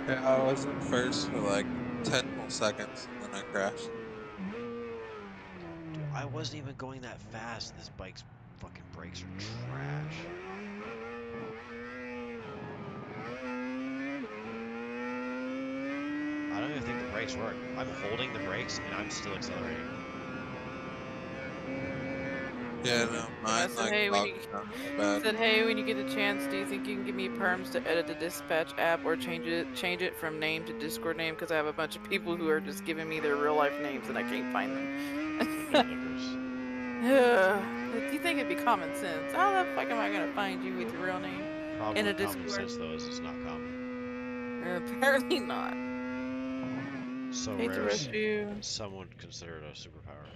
Yeah, I was in first for like 10 whole seconds, and then I crashed. Dude, I wasn't even going that fast. This bike's fucking brakes are trash. I don't even think the brakes work. I'm holding the brakes and I'm still accelerating. Yeah, no, mine said, like hey, when bogged down so bad. Said, hey, when you get a chance, do you think you can give me perms to edit the dispatch app or change it from name to Discord name? Because I have a bunch of people who are just giving me their real life names and I can't find them. Do you think it'd be common sense? How the fuck am I gonna find you with your real name Problem in a with common Discord? sense though is it's not common. Apparently not. So Hate to rare rush you. some would consider it a superpower.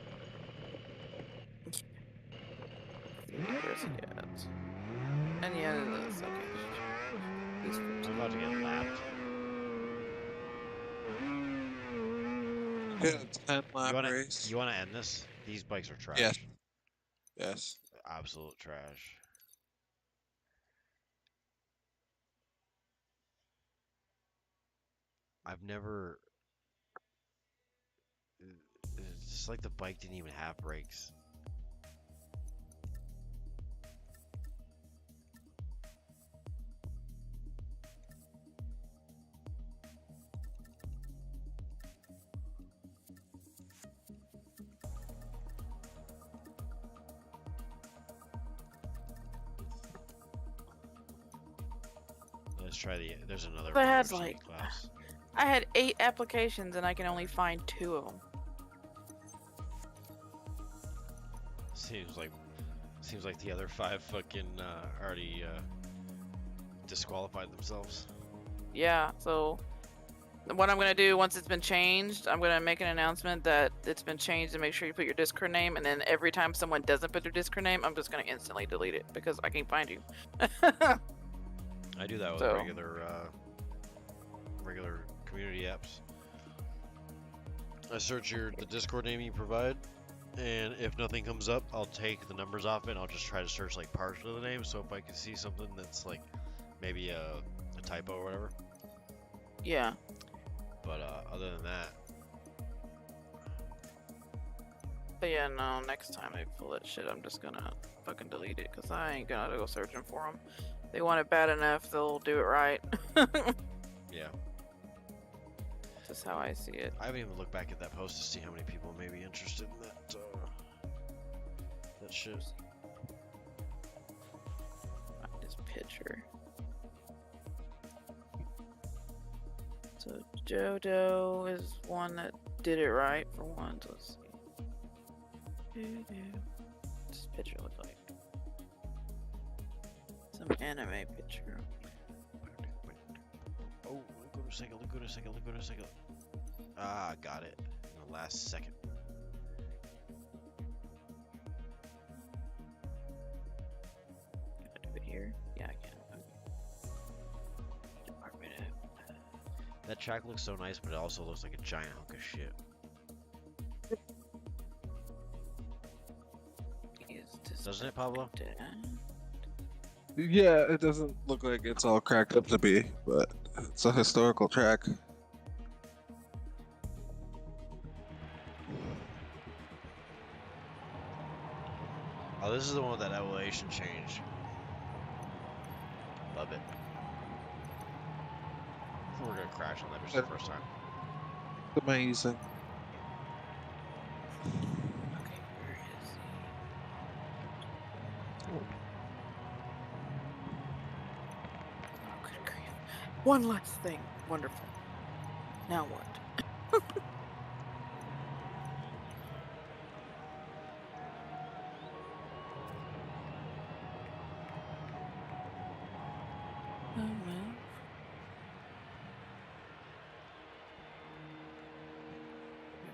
Where's he at? And yeah, it is. Okay. He's I'm about to get lapped. Get a 10 lap race. You wanna end this? These bikes are trash. Yes. Yes. Absolute trash. I've never. It's just like the bike didn't even have brakes. Let's try the. There's another I had, sheet like- class. I had 8 applications and I can only find 2 of them. Seems like the other 5 fucking already disqualified themselves. Yeah, so what I'm gonna do once it's been changed, I'm gonna make an announcement that it's been changed and make sure you put your Discord name, and then every time someone doesn't put their Discord name, I'm just gonna instantly delete it because I can't find you. I do that with So- regular community apps. I search the Discord name you provide, and if nothing comes up, I'll take the numbers off it. And I'll just try to search like partial of the name, so if I can see something that's like maybe a typo or whatever. Yeah. But other than that, But yeah, no, next time they pull that shit, I'm just gonna fucking delete it because I ain't gonna go searching for them. They want it bad enough, they'll do it right. yeah, Just how I see it. I haven't even looked back at that post to see how many people may be interested in that shit. Find this picture. So Jodo is one that did it right for once. Let's see. What's this picture look like? Some anime picture. Oh, go to second. Ah, got it. In the last second. Can I do it here? Yeah, I can. Okay. Department of That track looks so nice, but it also looks like a giant hunk of shit. Doesn't it, Pablo? Yeah, it doesn't look like it's all cracked up to be, but it's a historical track. Oh, this is the one with that elevation change. Love it. I think we're gonna crash on that bitch the first time. Amazing. Okay, where is he? Oh, good grief. One last thing. Wonderful. Now what? Oh, man.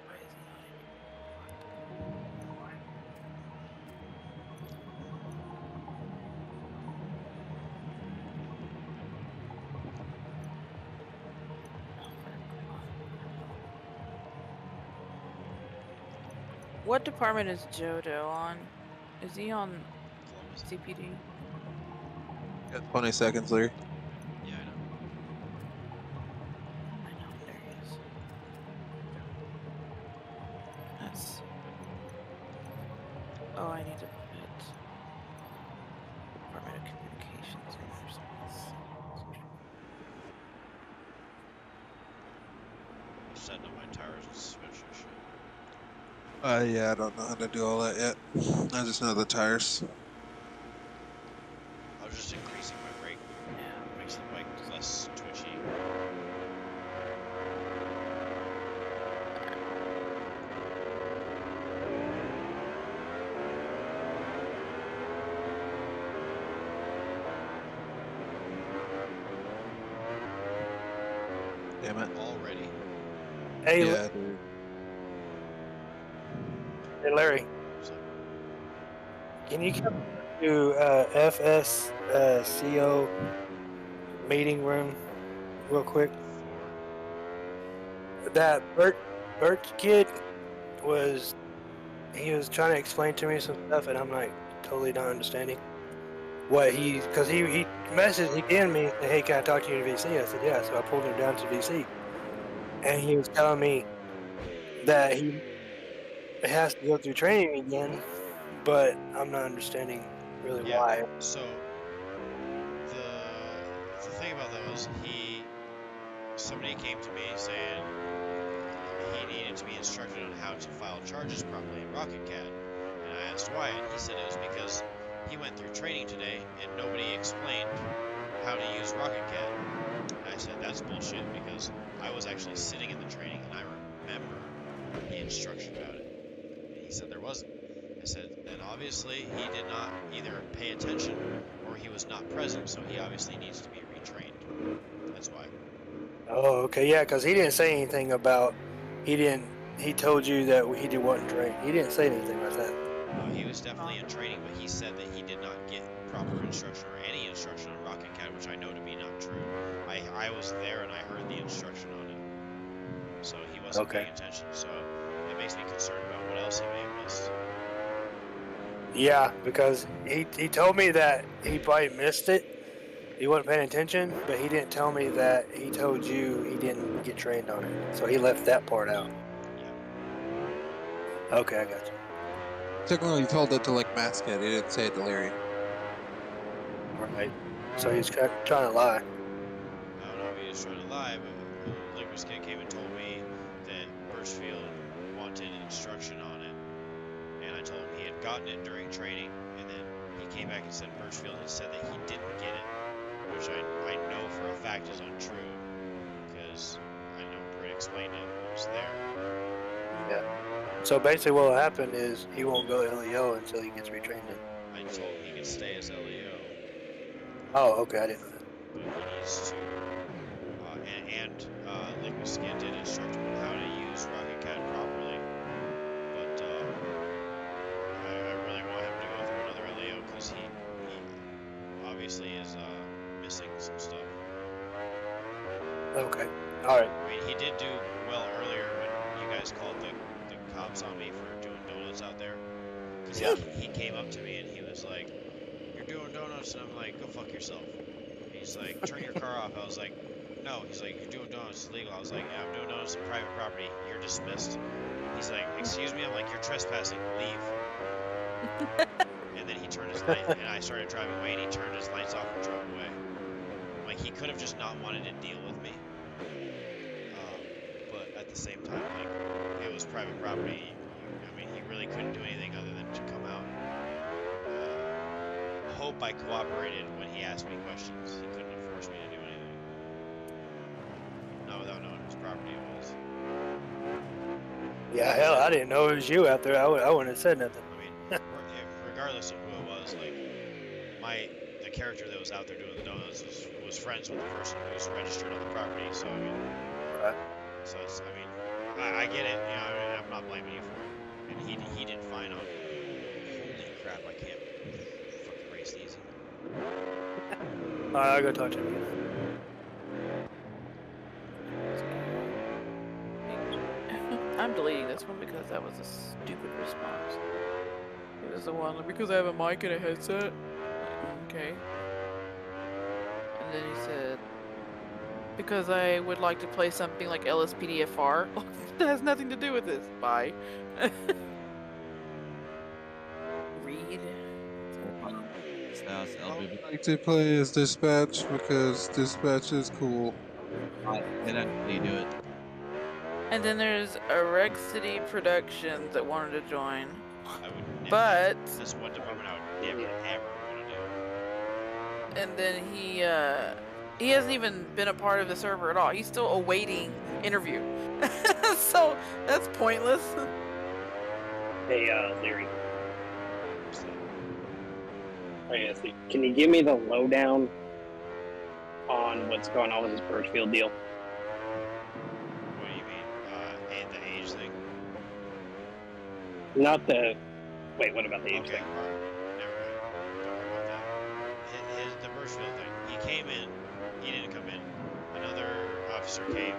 Why is he not in? Why? What department is Jodo on? Is he on CPD? Got 20 seconds, Larry. Yeah, I know. I know, there he is. That's... Oh, I need to put Department of Communications in there. So Setting up my tires and suspension shit. Yeah, I don't know how to do all that yet. I just know the tires. I was just increasing my brake. yeah. Makes the bike less twitchy. Damn it. Already. Hey, Yeah, dude. hey Larry, So, can you come to FSCO meeting room real quick? That Bert kid he was trying to explain to me some stuff, and I'm like totally not understanding what because he messaged again me, said, hey, can I talk to you in VC? I said, yeah, so I pulled him down to VC. and he was telling me that he has to go through training again, but I'm not understanding really Yeah. why. So the thing about that was somebody came to me saying he needed to be instructed on how to file charges properly in RocketCAD, and I asked why, and he said it was because he went through training today and nobody explained how to use RocketCAD. And I said that's bullshit because I was actually sitting in the training and I remember the instruction about it. And he said there wasn't. I said then obviously he did not either pay attention or he was not present, so he obviously needs to be retrained. That's why. Oh, okay, yeah, because he didn't say anything about he told you that he wasn't trained. He didn't say anything like that. He was definitely in training, but he said that he did not get proper instruction or any instruction on RocketCAD, which I know to be not true. I was there and I heard the instruction on it, so he wasn't paying attention. So it makes me concerned about what else he may have missed. Yeah, because he told me that he probably missed it. He wasn't paying attention, but he didn't tell me that he told you he didn't get trained on it. So he left that part out. Yeah. Okay, I got you. Technically, he told it to like Mascot. He didn't say it to Larry. Right. So he's trying to lie. I don't know if he was trying to lie, but Liquid Skin came and told me that Birchfield wanted instruction on it, and I told him he had gotten it during training, and then he came back and said Birchfield had said that he didn't get it, which I know for a fact is untrue, because I know Britt explained it, I was there. Yeah. So basically what will happen is he won't go LEO until he gets retrained in. I told him he could stay as LEO. Oh, okay, I didn't know that. But he needs to, Liquid Skin did instruct him on how to use RocketCAD properly, but I really want him to go through another LEO because he obviously is missing some stuff. Okay, alright. I mean, he did do well earlier when you guys called the cops on me for doing donuts out there, because he came up to me and he was like, "You're doing donuts," and I'm like, "Go fuck yourself." And he's like, "Turn your car off." I was like, "No." He's like, "You're doing donuts, it's illegal." I was like, "Yeah, I'm doing donuts on private property. You're dismissed." He's like, "Excuse me?" I'm like, "You're trespassing. Leave." And then he turned his light, and I started driving away, and he turned his lights off and drove away. Like, he could have just not wanted to deal with me. But at the same time, like, it was private property. I mean, he really couldn't do anything other than to come out. Hope I cooperated when he asked me questions. He couldn't have forced me to do anything. Not without knowing whose property it was. Yeah, hell, I didn't know it was you out there. I wouldn't have said nothing. I mean, regardless of who it was, like, the character that was out there doing the donuts was friends with the person who's registered on the property, so I mean, so it's, I mean, I get it, you know, I mean, I'm not blaming you for it, and he did fine on it. Holy crap, I can't fucking race these even. Alright, I'll go talk to him again. I'm deleting this one because that was a stupid response. It was the one like, because I have a mic and a headset. Okay. And then he said, because I would like to play something like LSPDFR. That has nothing to do with this. Bye. Read. I like to play as Dispatch because Dispatch is cool. Then after you do it. And then there's a Reg City Productions that wanted to join. I would never, But that's one department I would never, ever want to do. and then he hasn't even been a part of the server at all. He's still awaiting interview. So that's pointless. Hey, Larry. Can you give me the lowdown on what's going on with this Birchfield deal? What do you mean? The age thing? Not the... Wait, what about the age thing? Alright. Never mind. Don't worry about that. The Birchfield thing. He came in. He didn't come in. Another officer came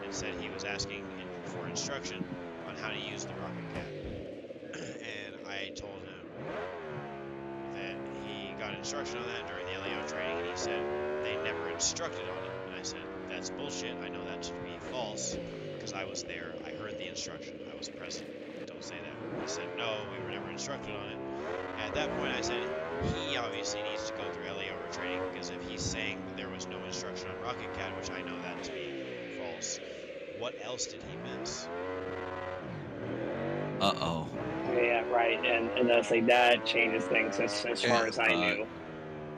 and said he was asking for instruction on how to use the RocketCAD. And I told him that he got instruction on that during the LEO training, and he said they never instructed on it. And I said, that's bullshit. I know that to be false. because I was there. I heard the instruction. I was present. Don't say that. He said, no, we were never instructed on it. And at that point, I said, he obviously needs to go through LEO retraining, because if he's saying that there was no instruction on Rocket Cat, which I know that to be false, what else did he miss? Uh-oh. Yeah, right. And that's like that changes things as far as I knew.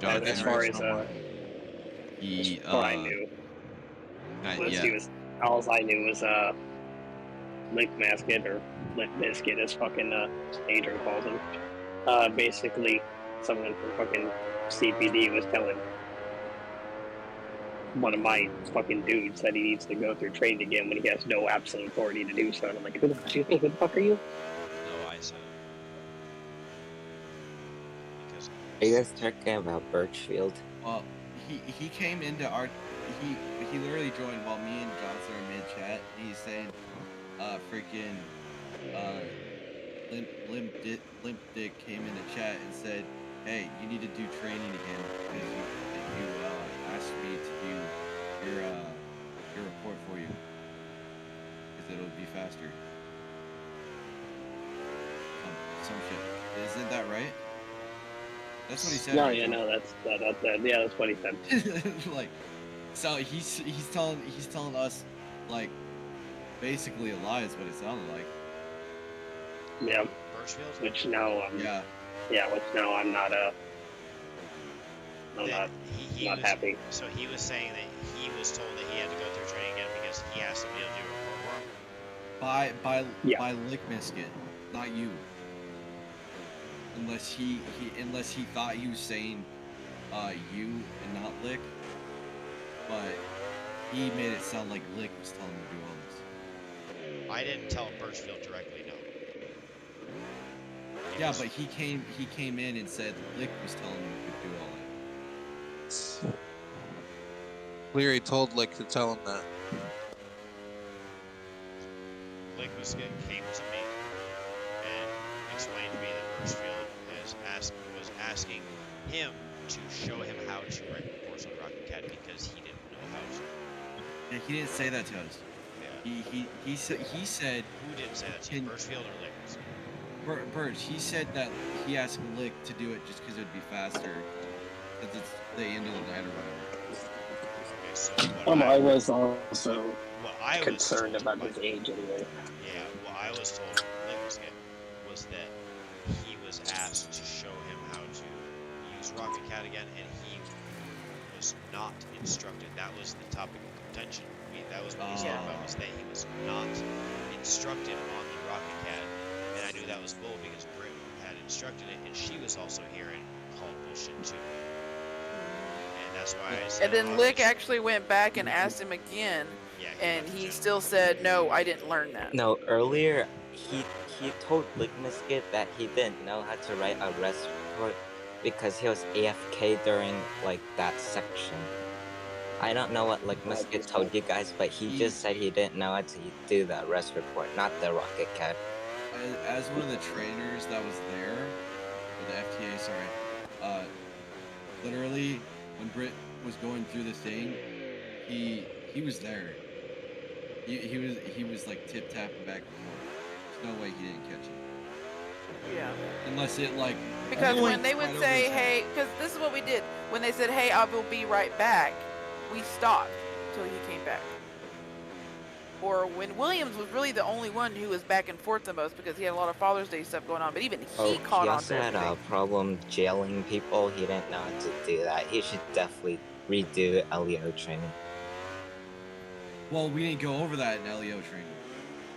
John As far as he what I knew. All I knew was Lick Masket, or Lick Biscuit as fucking Adrian calls him. Basically someone from fucking CPD was telling one of my fucking dudes that he needs to go through training again when he has no absolute authority to do so. And I'm like, who the fuck are you? No, I said. Because are you guys talking about Birchfield? Well, he came into our he literally joined while me and Johnson are mid chat. He's saying, freaking Limp Dick came into chat and said, hey, you need to do training again because you asked me to do your report for you because it'll be faster. Some shit. Isn't that right? That's what he said. No, yeah, no, that's what he said. Like, so he's telling us, like, basically a lie is what it sounded like. Yeah. Birchfield? Which now which now I'm not not happy. So he was saying that he was told that he had to go through training again because he asked him to do a report for him. By Lick Biscuit, not you. Unless he thought he was saying you and not Lick, but he made it sound like Lick was telling him to do all this. I didn't tell Birchfield directly, no. Yeah, but he came in and said Lick was telling him to do all that. Leary told Lick to tell him that. Lick came to me and explained to me that Birchfield was asking him to show him how to write reports on Rocket Cat because he didn't know how to. Yeah, he didn't say that to us. Yeah. He said. Who didn't say that to you, Birchfield or Lick? Birch, he said that he asked Lick to do it just because it would be faster, because it's the end of the night or whatever. Okay, so I was also concerned about his age anyway. Yeah, what I was told from Lick was that he was asked to show him how to use Rocket Cat again, and he was not instructed. That was the topic of contention. That was what he spoke about, was that he was not instructed on the Rocket Cat. And I knew that was bull because Britt had instructed it, and she was also here and called bullshit too. And that's why I said. And then Lick actually went back and asked him again, and he still said, "No, I didn't learn that." No, earlier he told Lick Biscuit that he didn't know how to write a rest report because he was AFK during like that section. I don't know what Lick Biscuit told you guys, but he just said he didn't know how to do the rest report, not the Rocket Cat. As one of the trainers that was there, or the FTA, literally when Britt was going through the thing, he was there. He was like tip tapping back and forth. There's no way he didn't catch it. Yeah. Unless it like. Because when they would say, "Hey," because this is what we did. When they said, "Hey, I will be right back," we stopped until he came back. Or when Williams was really the only one who was back and forth the most because he had a lot of Father's Day stuff going on, but even he caught on to everything. He also had a problem jailing people. He didn't know how to do that. He should definitely redo LEO training. Well, we didn't go over that in LEO training.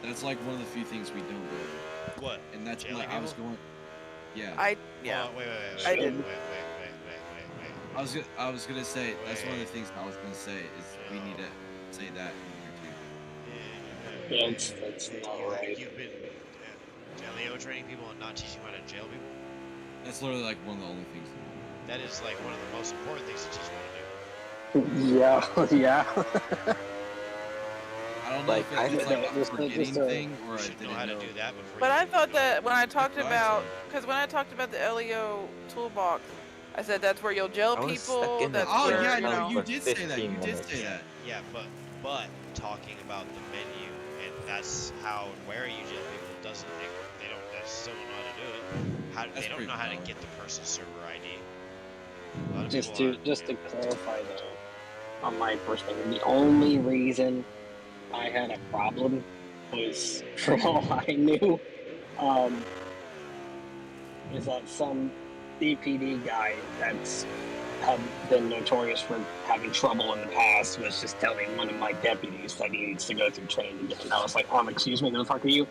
That's like one of the few things we don't go over. What? And that's what I was going. Yeah. Wait. I didn't. Wait. I was gonna say that's one of the things I was gonna say is we need to say that in here too. Yeah, that's not right. You've been LEO training people and not teaching how to jail people? That's literally like one of the only things. That is like one of the most important things to teach them to do. Yeah. I don't know if it's like a forgetting thing or I didn't know how to do that before. But I thought that when I talked about, the LEO toolbox, I said that's where you'll jail people. That's where, you did say that. You did say that. Yeah, but talking about the menu that's how and where you jail people. Doesn't they don't still know how to do it. They don't know how to get the person's server ID. A lot of Just people to clarify though, on my perspective, the only reason I had a problem was, from all I knew, is that some CPD guy that's had been notorious for having trouble in the past was just telling one of my deputies that he needs to go through training again. And I was like, excuse me, who the fuck are you?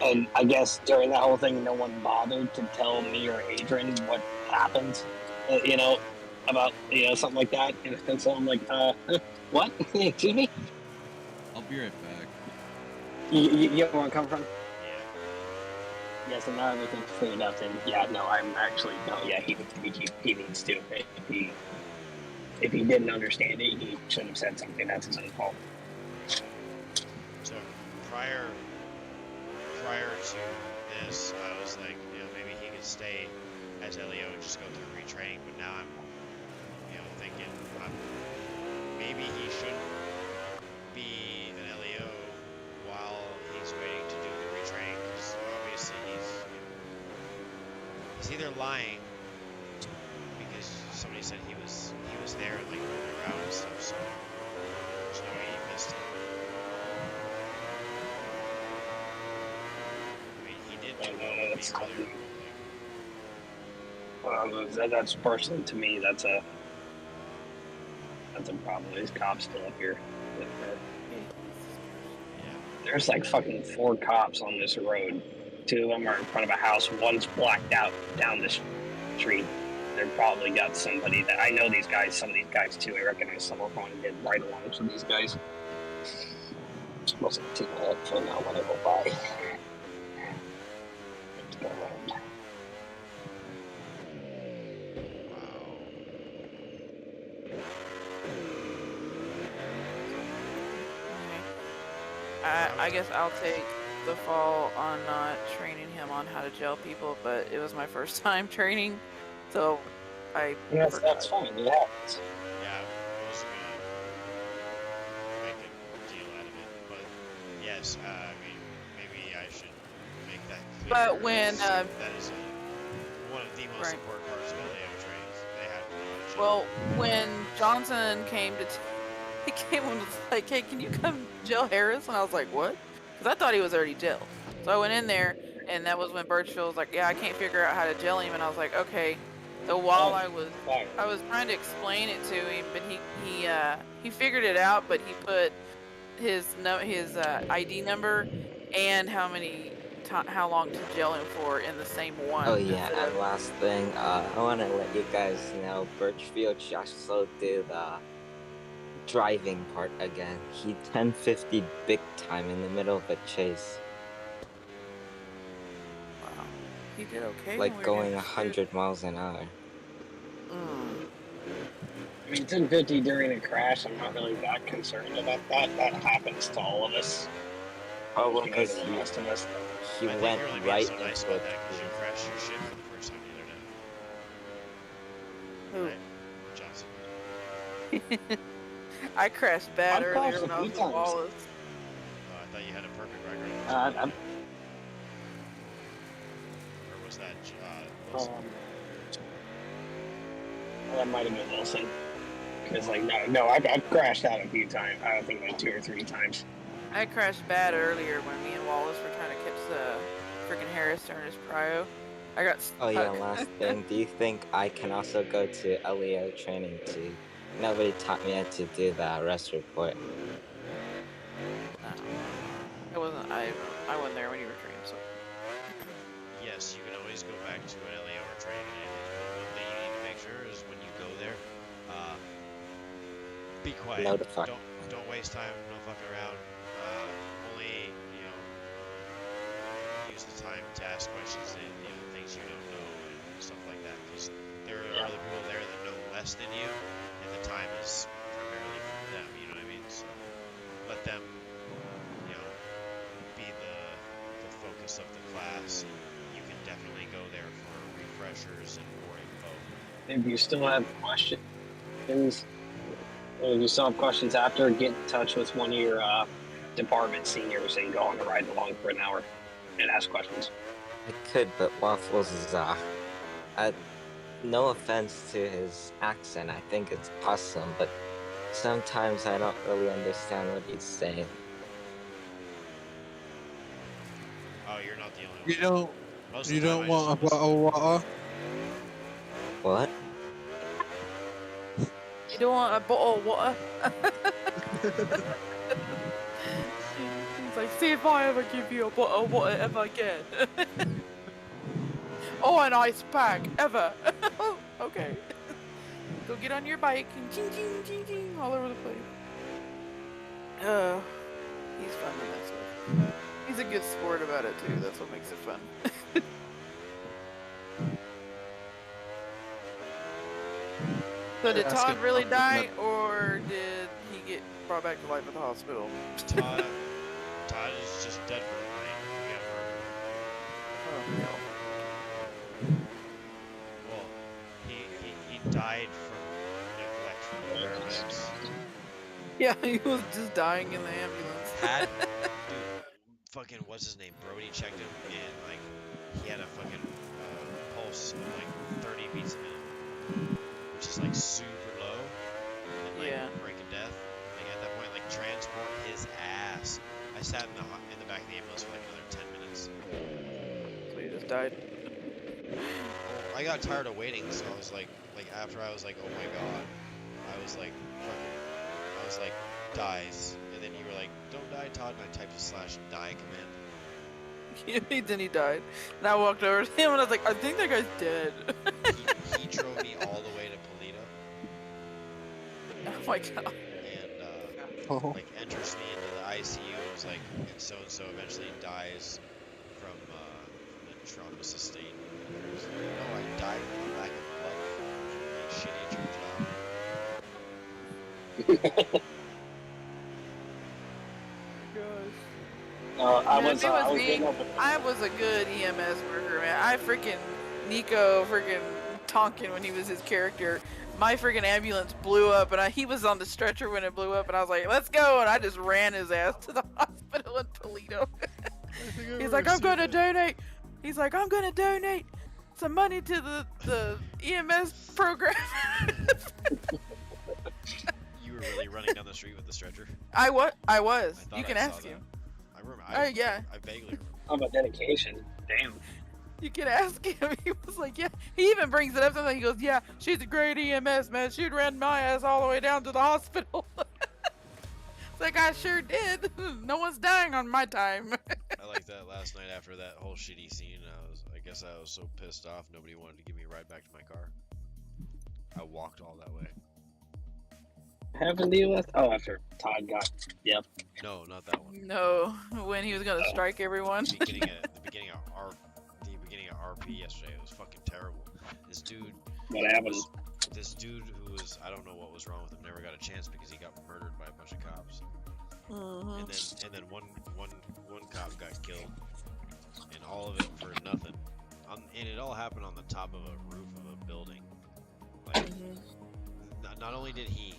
Yeah. And I guess during that whole thing, no one bothered to tell me or Adrian what happened, about, something like that. And so I'm like, what? Excuse me? I'll be right back. You know where I'm coming from? Yeah, so now everything's cleared up, and he needs to. If he didn't understand it, he should have said something. That's his own fault. So prior to this, I was like, maybe he could stay as LEO and just go through retraining. But now I'm, thinking maybe he shouldn't be an LEO while he's waiting to do the retraining, because obviously he's either lying because somebody said he was there and like moving around and stuff, so there's no way he missed it. I mean, he did that's personally, to me, that's a problem. These cops still up here. There's like fucking 4 cops on this road. 2 of them are in front of a house. One's blacked out down the street. They've probably got somebody that I know. These guys, some of these guys too. I recognize some of them did right along with these guys. Wasn't too bad for now when I go by. Let's go around. I guess I'll take the fall on not training him on how to jail people, but it was my first time training, so That's fine. It happens. Yeah, I wasn't gonna make a deal out of it, but yes, I mean, maybe I should make that clear. But when that is one of the most important parts of LEO trainings. They have to know how to jail. Well, when Johnson came to, he came and was like, "Hey, can you come jail Harris?" And I was like, "What?" Because I thought he was already jailed. So I went in there, and that was when Birchfield was like, "Yeah, I can't figure out how to jail him." And I was like, "Okay." So while I was trying to explain it to him, but he figured it out, but he put his ID number and how long to jail him for in the same one. Oh yeah, and last thing, I want to let you guys know, Birchfield also did the driving part again. He 1050 big time in the middle of a chase. Wow. He did okay. Like going 100 miles an hour. I mean, 1050 during a crash, I'm not really that concerned about that. That happens to all of us. Oh, well, because he went right into nice about that, because you crashed your ship for the first time the other day. Who? Right, Johnson. I crashed bad earlier when I was in Wallace. Oh, I thought you had a perfect record. Or was that Wilson? That might have been Wilson. Because, no, I've crashed out a few times. I don't think like 2 or 3 times. I crashed bad earlier when me and Wallace were trying to catch the freaking Harris during his prio. I got stuck. Oh yeah, last thing, do you think I can also go to LEO training too? Nobody taught me how to do the arrest report. I wasn't there when you were training, so. Yes, you can always go back to an LEO or training. And one thing you need to make sure is when you go there, be quiet. Notify. Don't waste time. No fucking around. Only use the time to ask questions and things you don't know and stuff like that. Because there are other people there that know less than you, and the time is primarily for them. You know what I mean? So let them, be the focus of the class. You can definitely go there for refreshers and more info. If you still have questions, after, get in touch with one of your department seniors and go on a ride along for an hour and ask questions. I could, but Waffles is no offense to his accent, I think it's awesome, but sometimes I don't really understand what he's saying. Oh, you're not the only one. You don't want a bottle of water? What? You don't want a bottle of water? He's like, see if I ever give you a bottle of water ever again. Oh, an ice pack, ever. Okay. Go get on your bike and ching, ching, ching, ching, all over the place. He's fun to mess with. He's a good sport about it, too. That's what makes it fun. So did Todd really die, or did he get brought back to life at the hospital? Todd is just dead for the night. He got murdered. Oh, no. Well, he died from neglect from the paramedics. Yeah, he was just dying in the ambulance. Fucking, what's his name? Brody checked him, and, like, he had a fucking pulse of, like, 30 beats a minute. Which is, like, super low. And, like, breaking death. Like, at that point, like, transport his ass. I sat in the back of the ambulance for, like, another 10 minutes. So he just died? I got tired of waiting, so I was like, after I was like, oh my god. I was like, dies. And then you were like, don't die, Todd, and I typed a /die command. Then he died. And I walked over to him and I was like, I think that guy's dead. he drove me all the way to Polito. Oh my god. And, like, enters me into the ICU and was like, and so-and-so eventually dies from the trauma sustained. No, I died from a lack of blood. Being shitty at your job. I was a good EMS worker, man. I freaking Nico freaking Tonkin when he was his character. My freaking ambulance blew up, and he was on the stretcher when it blew up, and I was like, "Let's go!" And I just ran his ass to the hospital in Toledo. He's like, "I'm gonna donate." He's like, "I'm gonna donate some money to the EMS program." You were really running down the street with the stretcher? I was. You can ask him. I remember. Yeah. I vaguely remember. How about dedication? Damn. You can ask him. He was like, yeah. He even brings it up something. He goes, yeah, she's a great EMS, man. She'd ran my ass all the way down to the hospital. It's like, I sure did. No one's dying on my time. I like that last night after that whole shitty scene. I guess I was so pissed off nobody wanted to give me a ride back to my car. I walked all that way. Happened to you last? Oh, after Todd got. Yep. No, not that one. No, when he was gonna strike everyone. The beginning of RP yesterday, it was fucking terrible. This dude. What happened? This dude who was, I don't know what was wrong with him, never got a chance because he got murdered by a bunch of cops. And then one cop got killed, and all of it for nothing. And it all happened on the top of a roof of a building. Like, not only did he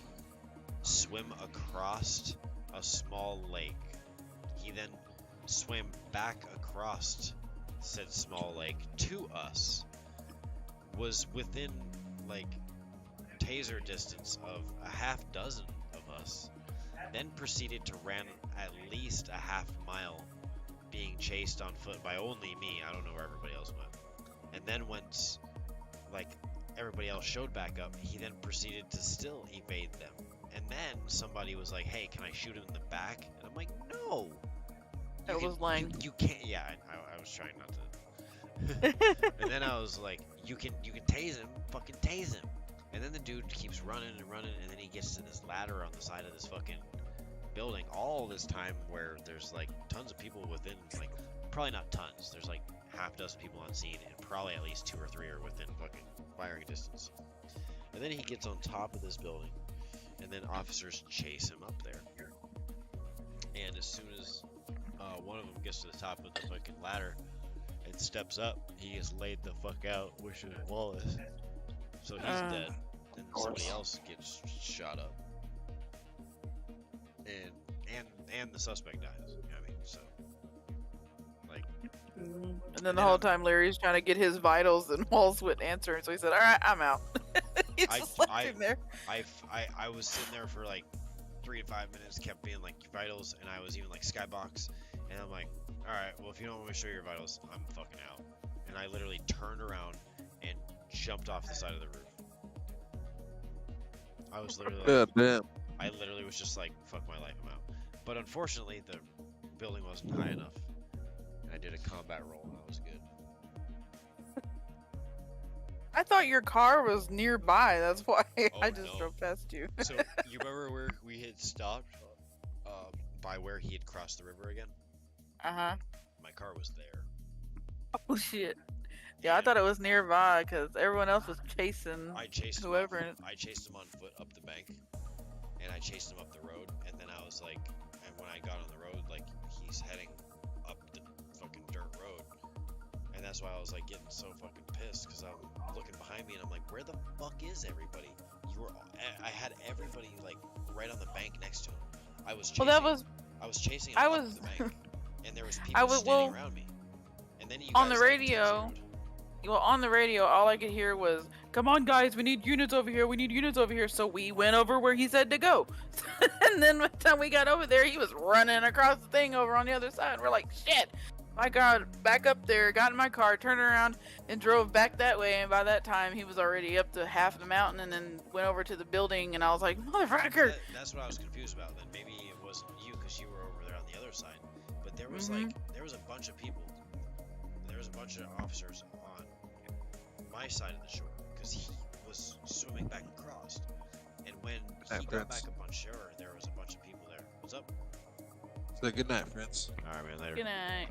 swim across a small lake, he then swam back across said small lake to us, was within like taser distance of a half dozen of us, then proceeded to run at least a half mile being chased on foot by only me. I don't know where everybody else went. And then once like everybody else showed back up, he then proceeded to still evade them. And then somebody was like, hey, can I shoot him in the back? And I'm like, no. That was lying. You can't. Yeah, I was trying not to. And then I was like, you can tase him. Fucking tase him. And then the dude keeps running and running, and then he gets to this ladder on the side of this fucking building all this time where there's like tons of people within, like, probably not tons. There's like half dozen people on scene, and probably at least 2 or 3 are within fucking firing distance. And then he gets on top of this building, and then officers chase him up there. And as soon as one of them gets to the top of the fucking ladder and steps up, he gets laid the fuck out, wishing Wallace. So he's dead, and somebody else gets shot up. And and the suspect dies. You know what I mean? So, like, And then the whole time Larry's trying to get his vitals and Walls wouldn't answer, so he said, "All right, I'm out." He just left him there. I was sitting there for like 3 to 5 minutes, kept being like vitals, and I was even like skybox, and I'm like, all right, well if you don't want me to show your vitals, I'm fucking out. And I literally turned around and jumped off the side of the roof. I was literally like, damn. I literally was just like, fuck my life, I'm out. But unfortunately, the building wasn't high enough, and I did a combat roll, and that was good. I thought your car was nearby. That's why I Oh, just no. drove past you. So you remember where we had stopped, by where he had crossed the river again? Uh-huh. My car was there. Oh shit. Yeah, I thought it was nearby because everyone else was chasing I chased whoever. Him I chased him on foot up the bank, and I chased him up the road, and then I was like, and when I got on the road, like he's heading up the fucking dirt road, and that's why I was like getting so fucking pissed because I'm looking behind me and I'm like, where the fuck is everybody? I had everybody like right on the bank next to him. I was chasing. Well, that was. I was chasing him up the bank, and there was people standing around me. And then you on guys, the radio. Well, on the radio, all I could hear was, "Come on, guys, we need units over here. We need units over here." So we went over where he said to go. And then by the time we got over there, he was running across the thing over on the other side. We're like, shit. I got back up there, got in my car, turned around, and drove back that way. And by that time, he was already up to half the mountain and then went over to the building. And I was like, motherfucker. That's what I was confused about. Then maybe it wasn't you because you were over there on the other side. But there was like, there was a bunch of people. There was a bunch of officers on my side of the shore because he was swimming back across. And when he got back up on shore, there was a bunch of people there. What's up? So good night, friends. All right, man. Later. Good night.